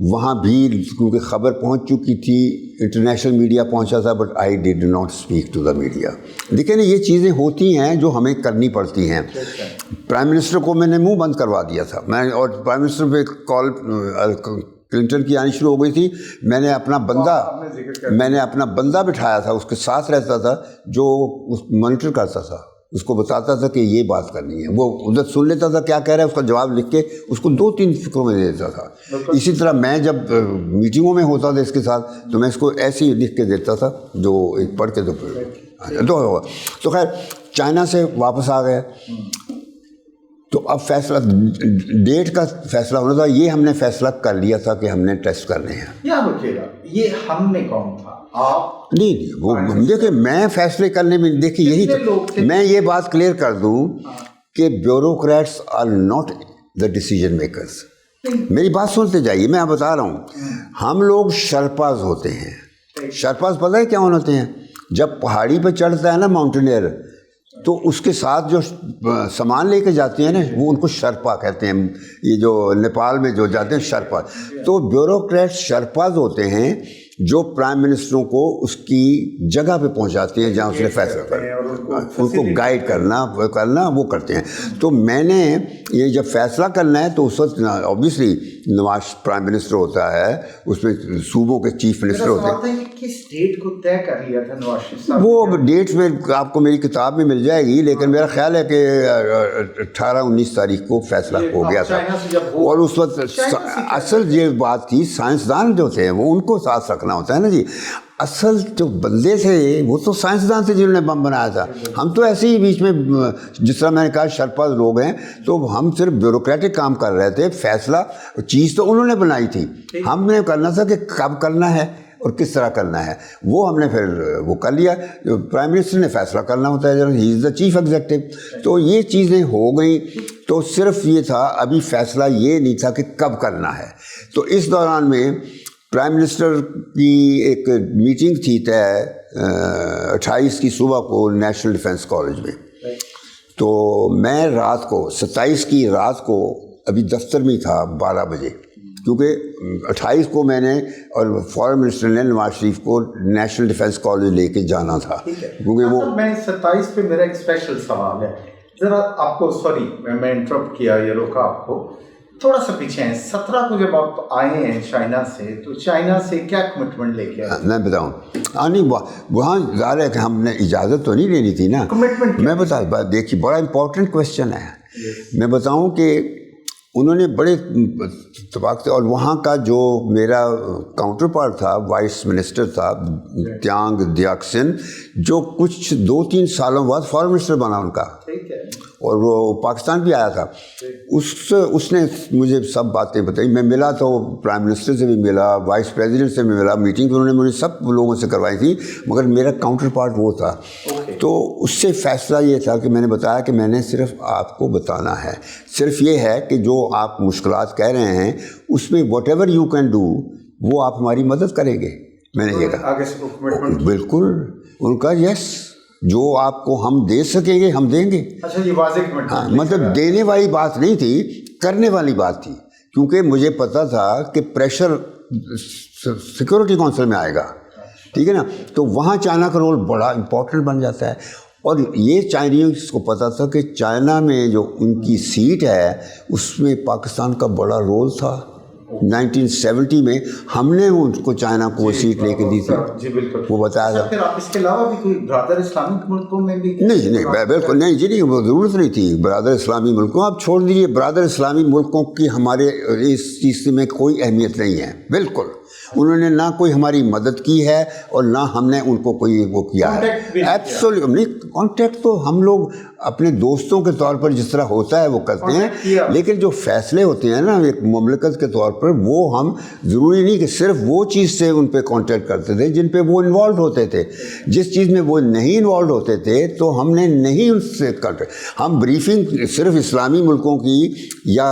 S2: وہاں بھی کیونکہ خبر پہنچ چکی تھی، انٹرنیشنل میڈیا پہنچا تھا، but I did not speak to the media. دیکھیں نا یہ چیزیں ہوتی ہیں جو ہمیں کرنی پڑتی ہیں. پرائم منسٹر کو میں نے منہ بند کروا دیا تھا میں، اور پرائم منسٹر پہ کال کلنٹن کی آنی شروع ہو گئی تھی. میں نے اپنا بندہ بٹھایا تھا، اس کے ساتھ رہتا تھا، جو مانیٹر کرتا تھا، اس کو بتاتا تھا کہ یہ بات کرنی ہے. وہ ادھر سن لیتا تھا کیا کہہ رہا ہے، اس کا جواب لکھ کے اس کو 2-3 فکروں میں دے دیتا تھا. اسی طرح میں جب میٹنگوں میں ہوتا تھا اس کے ساتھ، تو میں اس کو ایسے ہی لکھ کے دیتا تھا جو ایک پڑھ کے تو خیر چائنا سے واپس آ گئے. تو اب فیصلہ ڈیٹ کا فیصلہ ہونا تھا. یہ ہم نے فیصلہ کر لیا تھا کہ ہم نے ٹیسٹ کرنے ہیں.
S1: یہاں رکیے گا، یہ ہم نے کون تھا؟ آپ
S2: نہیں وہ دیکھیں میں فیصلے کرنے میں دیکھیے یہی تو میں یہ بات کلیئر کر دوں کہ bureaucrats are not the decision makers. میری بات سنتے جائیے, میں آپ بتا رہا ہوں. ہم لوگ شرپاز ہوتے ہیں. شرپاز پتہ ہے کیا ہوتے ہیں؟ جب پہاڑی پہ چڑھتا ہے نا ماؤنٹینئر, تو اس کے ساتھ جو سامان لے کے جاتے ہیں نا, وہ ان کو شرپا کہتے ہیں. یہ جو نیپال میں جو جاتے ہیں شرپا. تو بیوروکریٹ شرپاز ہوتے ہیں جو پرائم منسٹروں کو اس کی جگہ پہ پہنچاتے ہیں جہاں اس نے فیصلہ کرنا, ان کو گائیڈ کرنا وہ کرتے ہیں. تو میں نے یہ جب فیصلہ کرنا ہے تو اس وقت اوبیسلی نواز پرائم منسٹر ہوتا ہے, اس میں صوبوں کے چیف منسٹر ہوتے ہیں.
S1: کس ڈیٹ کو طے کر لیا تھا نواز شریف صاحب؟
S2: وہ ڈیٹ میں آپ کو میری کتاب میں مل جائے گی, لیکن میرا خیال ہے کہ 18-19 تاریخ کو فیصلہ ہو گیا تھا. اور اس وقت اصل یہ بات تھی, سائنسدان جو تھے وہ ان کو ساتھ رکھنا ہوتا ہے نا جی. اصل جو بندے تھے وہ تو سائنسدان تھے جنہوں نے بم بنایا تھا. ہم تو ایسے ہی بیچ میں, جس طرح میں نے کہا شرپاز لوگ ہیں, تو ہم صرف بیوروکریٹک کام کر رہے تھے. فیصلہ چیز تو انہوں نے بنائی تھی, ہم نے کرنا تھا کہ کب کرنا ہے اور کس طرح کرنا ہے. وہ ہم نے پھر وہ کر لیا. پرائم منسٹر نے فیصلہ کرنا ہوتا ہے, ہی از دا چیف ایگزیکٹو. تو یہ چیزیں ہو گئیں. تو صرف یہ تھا, ابھی فیصلہ یہ نہیں تھا کہ کب کرنا ہے. تو اس دوران میں پرائم منسٹر کی ایک میٹنگ تھی طے 28 کی صبح کو نیشنل ڈیفنس کالج میں. تو میں رات کو 27 کی رات کو ابھی دفتر میں تھا 12 بجے, کیونکہ 28 کو میں نے اور فارن منسٹر نے نواز شریف کو نیشنل ڈیفنس کالج لے کے جانا تھا. کیونکہ وہ
S1: میں 27 پہ میرا ایک اسپیشل سوال ہے, ذرا آپ کو, سوری میں انٹرپٹ کیا, یہ روکا آپ کو, تھوڑا سا پیچھے ہیں. 17 کو جب آپ آئے ہیں چائنا سے, تو چائنا سے کیا کمٹمنٹ لے کے آئے؟
S2: میں بتاؤں, نہیں وہاں ظاہر ہے کہ ہم نے اجازت تو نہیں لینی تھی نا.
S1: کمٹمنٹ
S2: میں دیکھیے بڑا امپورٹنٹ کویشچن ہے. میں بتاؤں کہ انہوں نے بڑے اتفاق سے, اور وہاں کا جو میرا کاؤنٹر پارٹ تھا, وائس منسٹر تھا تیانگ دیاکسن, جو کچھ 2-3 سالوں بعد فارن منسٹر بنا ان کا, اور وہ پاکستان بھی آیا تھا. اس نے مجھے سب باتیں بتائی. میں ملا تو پرائم منسٹر سے بھی ملا, وائس پریزیڈنٹ سے بھی ملا. میٹنگ انہوں نے مجھے سب لوگوں سے کروائی تھی, مگر میرا کاؤنٹر پارٹ وہ تھا. تو اس سے فیصلہ یہ تھا کہ میں نے بتایا کہ میں نے صرف آپ کو بتانا ہے, صرف یہ ہے کہ جو آپ مشکلات کہہ رہے ہیں اس میں what ever you can do, وہ آپ ہماری مدد کریں گے. میں نے یہ کہا بالکل. ان کا یس, جو آپ کو ہم دے سکیں گے ہم دیں گے.
S1: اچھا, یہ واضح
S2: ہاں, مطلب دینے والی بات نہیں تھی, کرنے والی بات تھی. کیونکہ مجھے پتا تھا کہ پریشر سیکورٹی کونسل میں آئے گا, ٹھیک ہے نا. تو وہاں چائنا کا رول بڑا امپورٹنٹ بن جاتا ہے. اور یہ چائنیز کو پتا تھا کہ چائنا میں جو ان کی سیٹ ہے اس میں پاکستان کا بڑا رول تھا. 1970 میں ہم نے ان کو چائنا کو سیٹ لے کے دی تھی.
S1: جی بالکل,
S2: وہ بتایا تھا.
S1: پھر آپ اس کے علاوہ بھی کوئی برادر اسلامک ملکوں میں بھی؟
S2: نہیں بالکل نہیں جی, نہیں, وہ ضرورت نہیں تھی برادر اسلامی ملکوں. آپ چھوڑ دیجیے, برادر اسلامی ملکوں کی ہمارے اس چیز میں کوئی اہمیت نہیں ہے. بالکل انہوں نے نہ کوئی ہماری مدد کی ہے اور نہ ہم نے ان کو کوئی وہ کیا ہے. ایبسولوٹلی کانٹیکٹ تو ہم لوگ اپنے دوستوں کے طور پر جس طرح ہوتا ہے وہ کرتے ہیں, لیکن جو فیصلے ہوتے ہیں نا ایک مملکت کے طور پر, وہ ہم ضروری نہیں کہ صرف وہ چیز سے ان پہ کانٹیکٹ کرتے تھے جن پہ وہ انوالو ہوتے تھے. جس چیز میں وہ نہیں انوالو ہوتے تھے تو ہم نے نہیں ان سے کانٹیکٹ. ہم بریفنگ صرف اسلامی ملکوں کی یا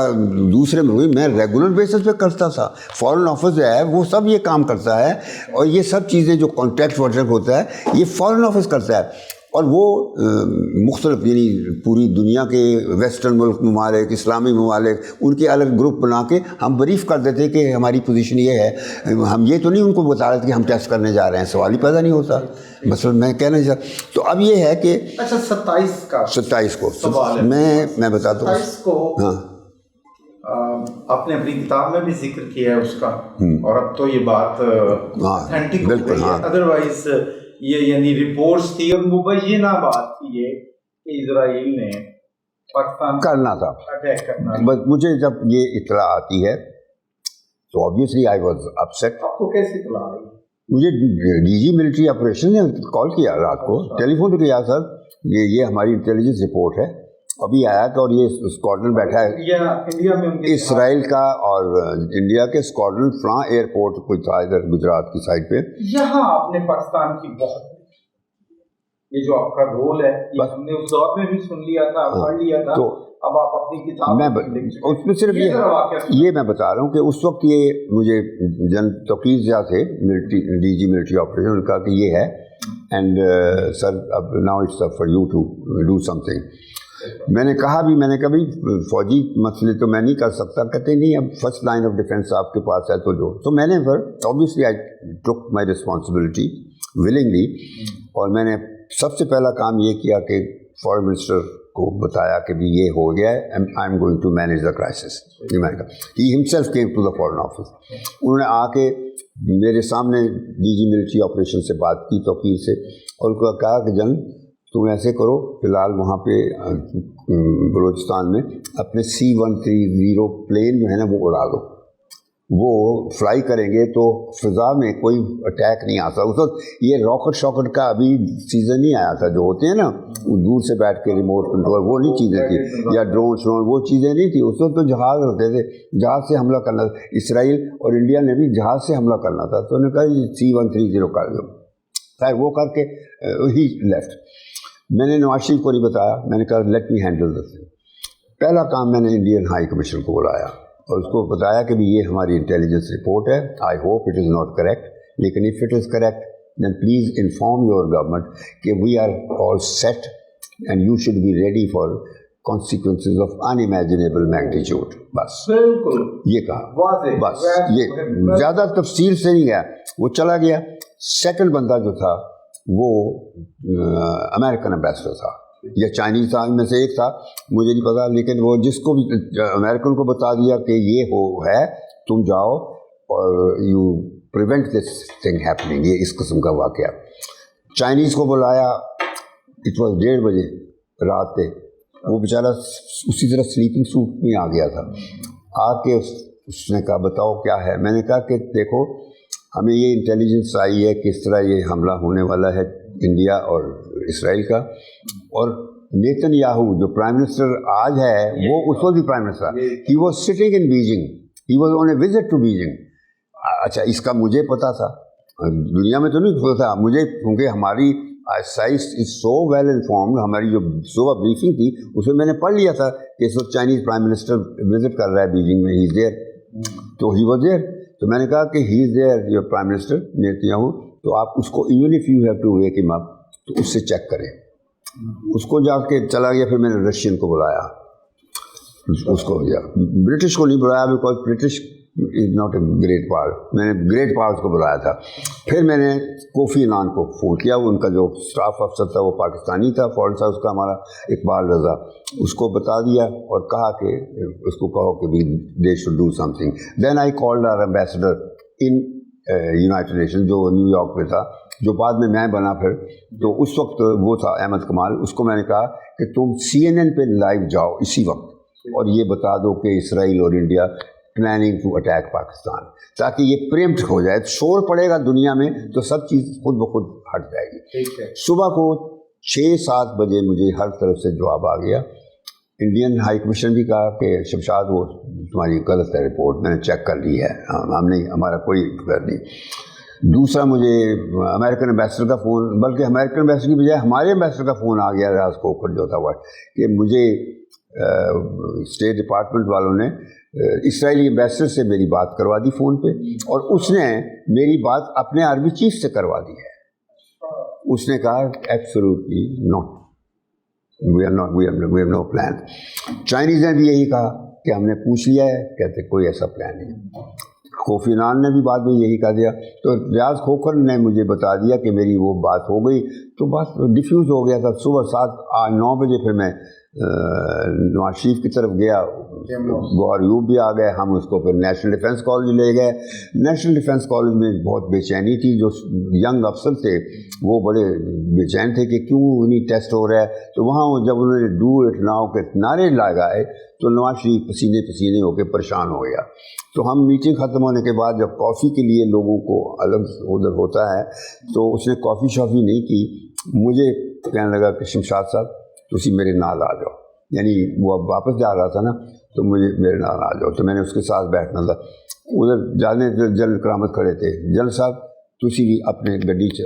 S2: دوسرے ملک میں ریگولر بیسس پہ کرتا تھا. فارن آفس جو ہے وہ سب یہ کام کرتا ہے, اور یہ سب چیزیں جو کانٹیکٹ واٹیکٹ ہوتا ہے یہ فارن آفس کرتا ہے. اور وہ مختلف یعنی پوری دنیا کے ویسٹرن ملک ممالک, اسلامی ممالک, ان کے الگ گروپ بنا کے ہم بریف کر دیتے کہ ہماری پوزیشن یہ ہے. ہم یہ تو نہیں ان کو بتا رہے تھے کہ ہم ٹیسٹ کرنے جا رہے ہیں, سوال ہی پیدا نہیں ہوتا. مثلا میں کہنا چاہتا. تو اب یہ ہے کہ
S1: اچھا 27
S2: کو میں بتاتا ہوں.
S1: 27 کو
S2: ہاں,
S1: آپ نے اپنی کتاب میں بھی ذکر کیا ہے اس کا, اور اب تو یہ بات اتھینٹک ہو گئی ہے. ادروائز یہ یعنی رپورٹس تھی اور مبینہ بات تھی یہ کہ اسرائیل نے پاکستان
S2: کرنا تھا
S1: اٹیک کرنا.
S2: بس مجھے جب یہ اطلاع آتی ہے تو آبویسلی آئی واز اپسیٹ.
S1: آپ کو کیسی اطلاع آئی؟
S2: مجھے ڈی جی ملٹری آپریشن نے کال کیا رات کو, ٹیلی فون پہ کیا, سر یہ ہماری انٹیلیجنس رپورٹ ہے, ابھی آیا کہ, اور یہ اسکواڈرن بیٹھا ہے
S1: انڈیا میں
S2: اسرائیل کا, اور انڈیا کے اسکواڈرن فلاں ایئرپورٹ کوئی تھا ادھر گجرات کی سائڈ پہ.
S1: یہاں آپ نے پاکستان کی بہت یہ جو آپ کا رول ہے یہ ہم نے اس دور میں بھی سن لیا تھا، پڑھ لیا تھا،
S2: تو
S1: اب آپ اپنی کتاب
S2: میں اس میں صرف یہ میں بتا رہا ہوں کہ اس وقت یہ مجھے جن توقیر جا تھے ڈی جی ملٹری آپریشن، ان کا کہ یہ ہے اینڈ سر اب now it's for you to do something. میں نے کہا بھی، میں نے کبھی فوجی مسئلے تو میں نہیں کر سکتا. کہتے نہیں اب فرسٹ لائن آف ڈیفینس آپ کے پاس ہے تو میں نے پھر obviously I took my responsibility willingly, اور میں نے سب سے پہلا کام یہ کیا کہ فارن منسٹر کو بتایا کہ بھی یہ ہو گیا ہے، I am going to manage the crisis. He himself came to the foreign office. انہوں نے آ کے میرے سامنے ڈی جی ملٹری آپریشن سے بات کی توقیر سے، اور ان کو کہا کہ جنرل تم ایسے کرو، فی الحال وہاں پہ بلوچستان میں اپنے C-130 پلین جو ہے نا وہ اڑا دو. وہ فلائی کریں گے تو فضا میں کوئی اٹیک نہیں آتا. اس وقت یہ راکٹ شاکٹ کا ابھی سیزن نہیں آیا تھا، جو ہوتے ہیں نا دور سے بیٹھ کے ریموٹ کنٹرول، وہ نہیں چیزیں تھیں، یا ڈرون شرون وہ چیزیں نہیں تھیں. اس وقت تو جہاز ہوتے تھے، جہاز سے حملہ کرنا تھا. اسرائیل اور انڈیا نے بھی جہاز سے حملہ کرنا تھا، تو انہوں نے کہا C-130 کر دو. خیر وہ کر کے ہی لیفٹ. میں نے نواز شریف کو نہیں بتایا، میں نے کہا لیٹ می ہینڈل دس. پہلا کام میں نے انڈین ہائی کمیشن کو بلایا اور اس کو بتایا کہ بھی یہ ہماری انٹیلیجنس رپورٹ ہے، I hope it is not correct, لیکن if it is correct then please inform your government کہ we are all set and you should be ready for consequences of unimaginable magnitude. بس
S1: بالکل
S2: یہ کہا، بس یہ زیادہ تفصیل سے نہیں گیا. وہ چلا گیا. سیکنڈ بندہ جو تھا وہ امریکن امبیسڈر تھا یا چائنیز تھا، ان میں سے ایک تھا، مجھے نہیں پتا، لیکن وہ جس کو بھی امریکن کو بتا دیا کہ یہ ہے، تم جاؤ اور you prevent this thing happening, یہ اس قسم کا واقعہ. چائنیز کو بلایا، اٹ واز 1:30 بجے رات کے. وہ بیچارہ اسی طرح سلیپنگ سوٹ میں آ گیا تھا. آ کے اس نے کہا بتاؤ کیا ہے. میں نے کہا کہ دیکھو ہمیں یہ انٹیلیجنس آئی ہے کہ اس طرح یہ حملہ ہونے والا ہے انڈیا اور اسرائیل کا، اور نیتن یاہو جو پرائم منسٹر آج ہے وہ اس وقت بھی prime minister, he was sitting in Beijing, he was on a visit to Beijing. اچھا اس کا مجھے پتا تھا، دنیا میں تو نہیں پتا تھا مجھے، کیونکہ ہماری سائز از سو ویل انفارمڈ. ہماری جو صبح بریفنگ تھی اس میں نے پڑھ لیا تھا کہ اس وقت چائنیز پرائم منسٹر وزٹ کر رہا ہے بیجنگ میں، ہی از دیئر. تو ہی واز دیئر. تو میں نے کہا کہ he is there your prime minister Netanyahu, تو آپ اس کو even if you have to wake him up تو اس سے چیک کریں. اس کو جا کے چلا گیا. پھر میں نے رشین کو بلایا، اس کو برٹش کو نہیں بلایا because British is not a great power. میں نے گریٹ پاورز کو بلایا تھا. پھر میں نے کوفی عنان کو فون کیا، وہ ان کا جو اسٹاف افسر تھا وہ پاکستانی تھا، فورن سا اس کا ہمارا اقبال رضا. اس کو بتا دیا اور کہا کہ اس کو کہو کہ they should do something. Then I called our ambassador in United Nation جو نیو یارک میں تھا، جو بعد میں بنا. پھر تو اس وقت وہ تھا احمد کمال. اس کو میں نے کہا کہ تم CNN پہ لائیو جاؤ اسی وقت اور یہ بتا دو کہ اسرائیل اور India planning to attack Pakistan, تاکہ یہ پریمپٹ ہو جائے. شور پڑے گا دنیا میں تو سب چیز خود بخود ہٹ جائے گی. صبح کو 6-7 بجے مجھے ہر طرف سے جواب آ گیا. انڈین ہائی کمیشن بھی کہا کہ شمشاد وہ تمہاری غلط ہے رپورٹ، میں نے چیک کر لی ہے، ہم نہیں، ہمارا کوئی فکر نہیں. دوسرا مجھے امریکن امبیسڈر کا فون، بلکہ امریکن امبیسڈر کی بجائے ہمارے امبیسڈر کا فون آ گیا راز کوکر جو تھا وہ، کہ مجھے اسٹیٹ ڈپارٹمنٹ والوں نے اسرائیلی امبیسڈر سے میری بات کروا دی فون پہ، اور اس نے میری بات اپنے آرمی چیف سے کروا دی ہے. اس نے کہا absolutely not, we have no plan. Chinese نے بھی یہی کہا کہ ہم نے پوچھ لیا ہے، کہتے کوئی ایسا پلان نہیں. کوفی عنان نے بھی بعد میں یہی کہا دیا. تو ریاض کھوکھر نے مجھے بتا دیا کہ میری وہ بات ہو گئی، تو بات ڈیفیوز ہو گیا تھا. صبح 7-9 بجے پھر میں نواز شریف کی طرف گیا، گوہر یوب بھی آ گئے. ہم اس کو پھر نیشنل ڈیفینس کالج لے گئے. نیشنل ڈیفینس کالج میں بہت بے چینی تھی. جو ینگ افسر تھے وہ بڑے بے چین تھے کہ کیوں نہیں ٹیسٹ ہو رہا ہے. تو وہاں جب انہوں نے ڈو اٹ ناؤ کے نعرے لگائے تو نواز شریف پسینے پسینے ہو کے پریشان ہو گیا. تو ہم میٹنگ ختم ہونے کے بعد جب کافی کے لیے لوگوں کو الگ ادھر ہوتا ہے تو اس نے کافی شافی نہیں کی. مجھے کہنے لگا کہ شمشاد صاحب تسی میرے نال آ جاؤ، یعنی وہ اب واپس جا رہا تھا نا، تو مجھے میرے نال آ جاؤ. تو میں نے اس کے ساتھ بیٹھنا تھا. ادھر جانے جنرل کرامت کھڑے تھے. جنرل صاحب ਤੁਸੀਂ ਵੀ ਆਪਣੇ ਗੱਡੀ 'ਚ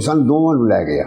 S2: ਸਾਨੂੰ ਦੋਵਾਂ ਨੂੰ ਲੈ ਗਿਆ,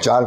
S2: 4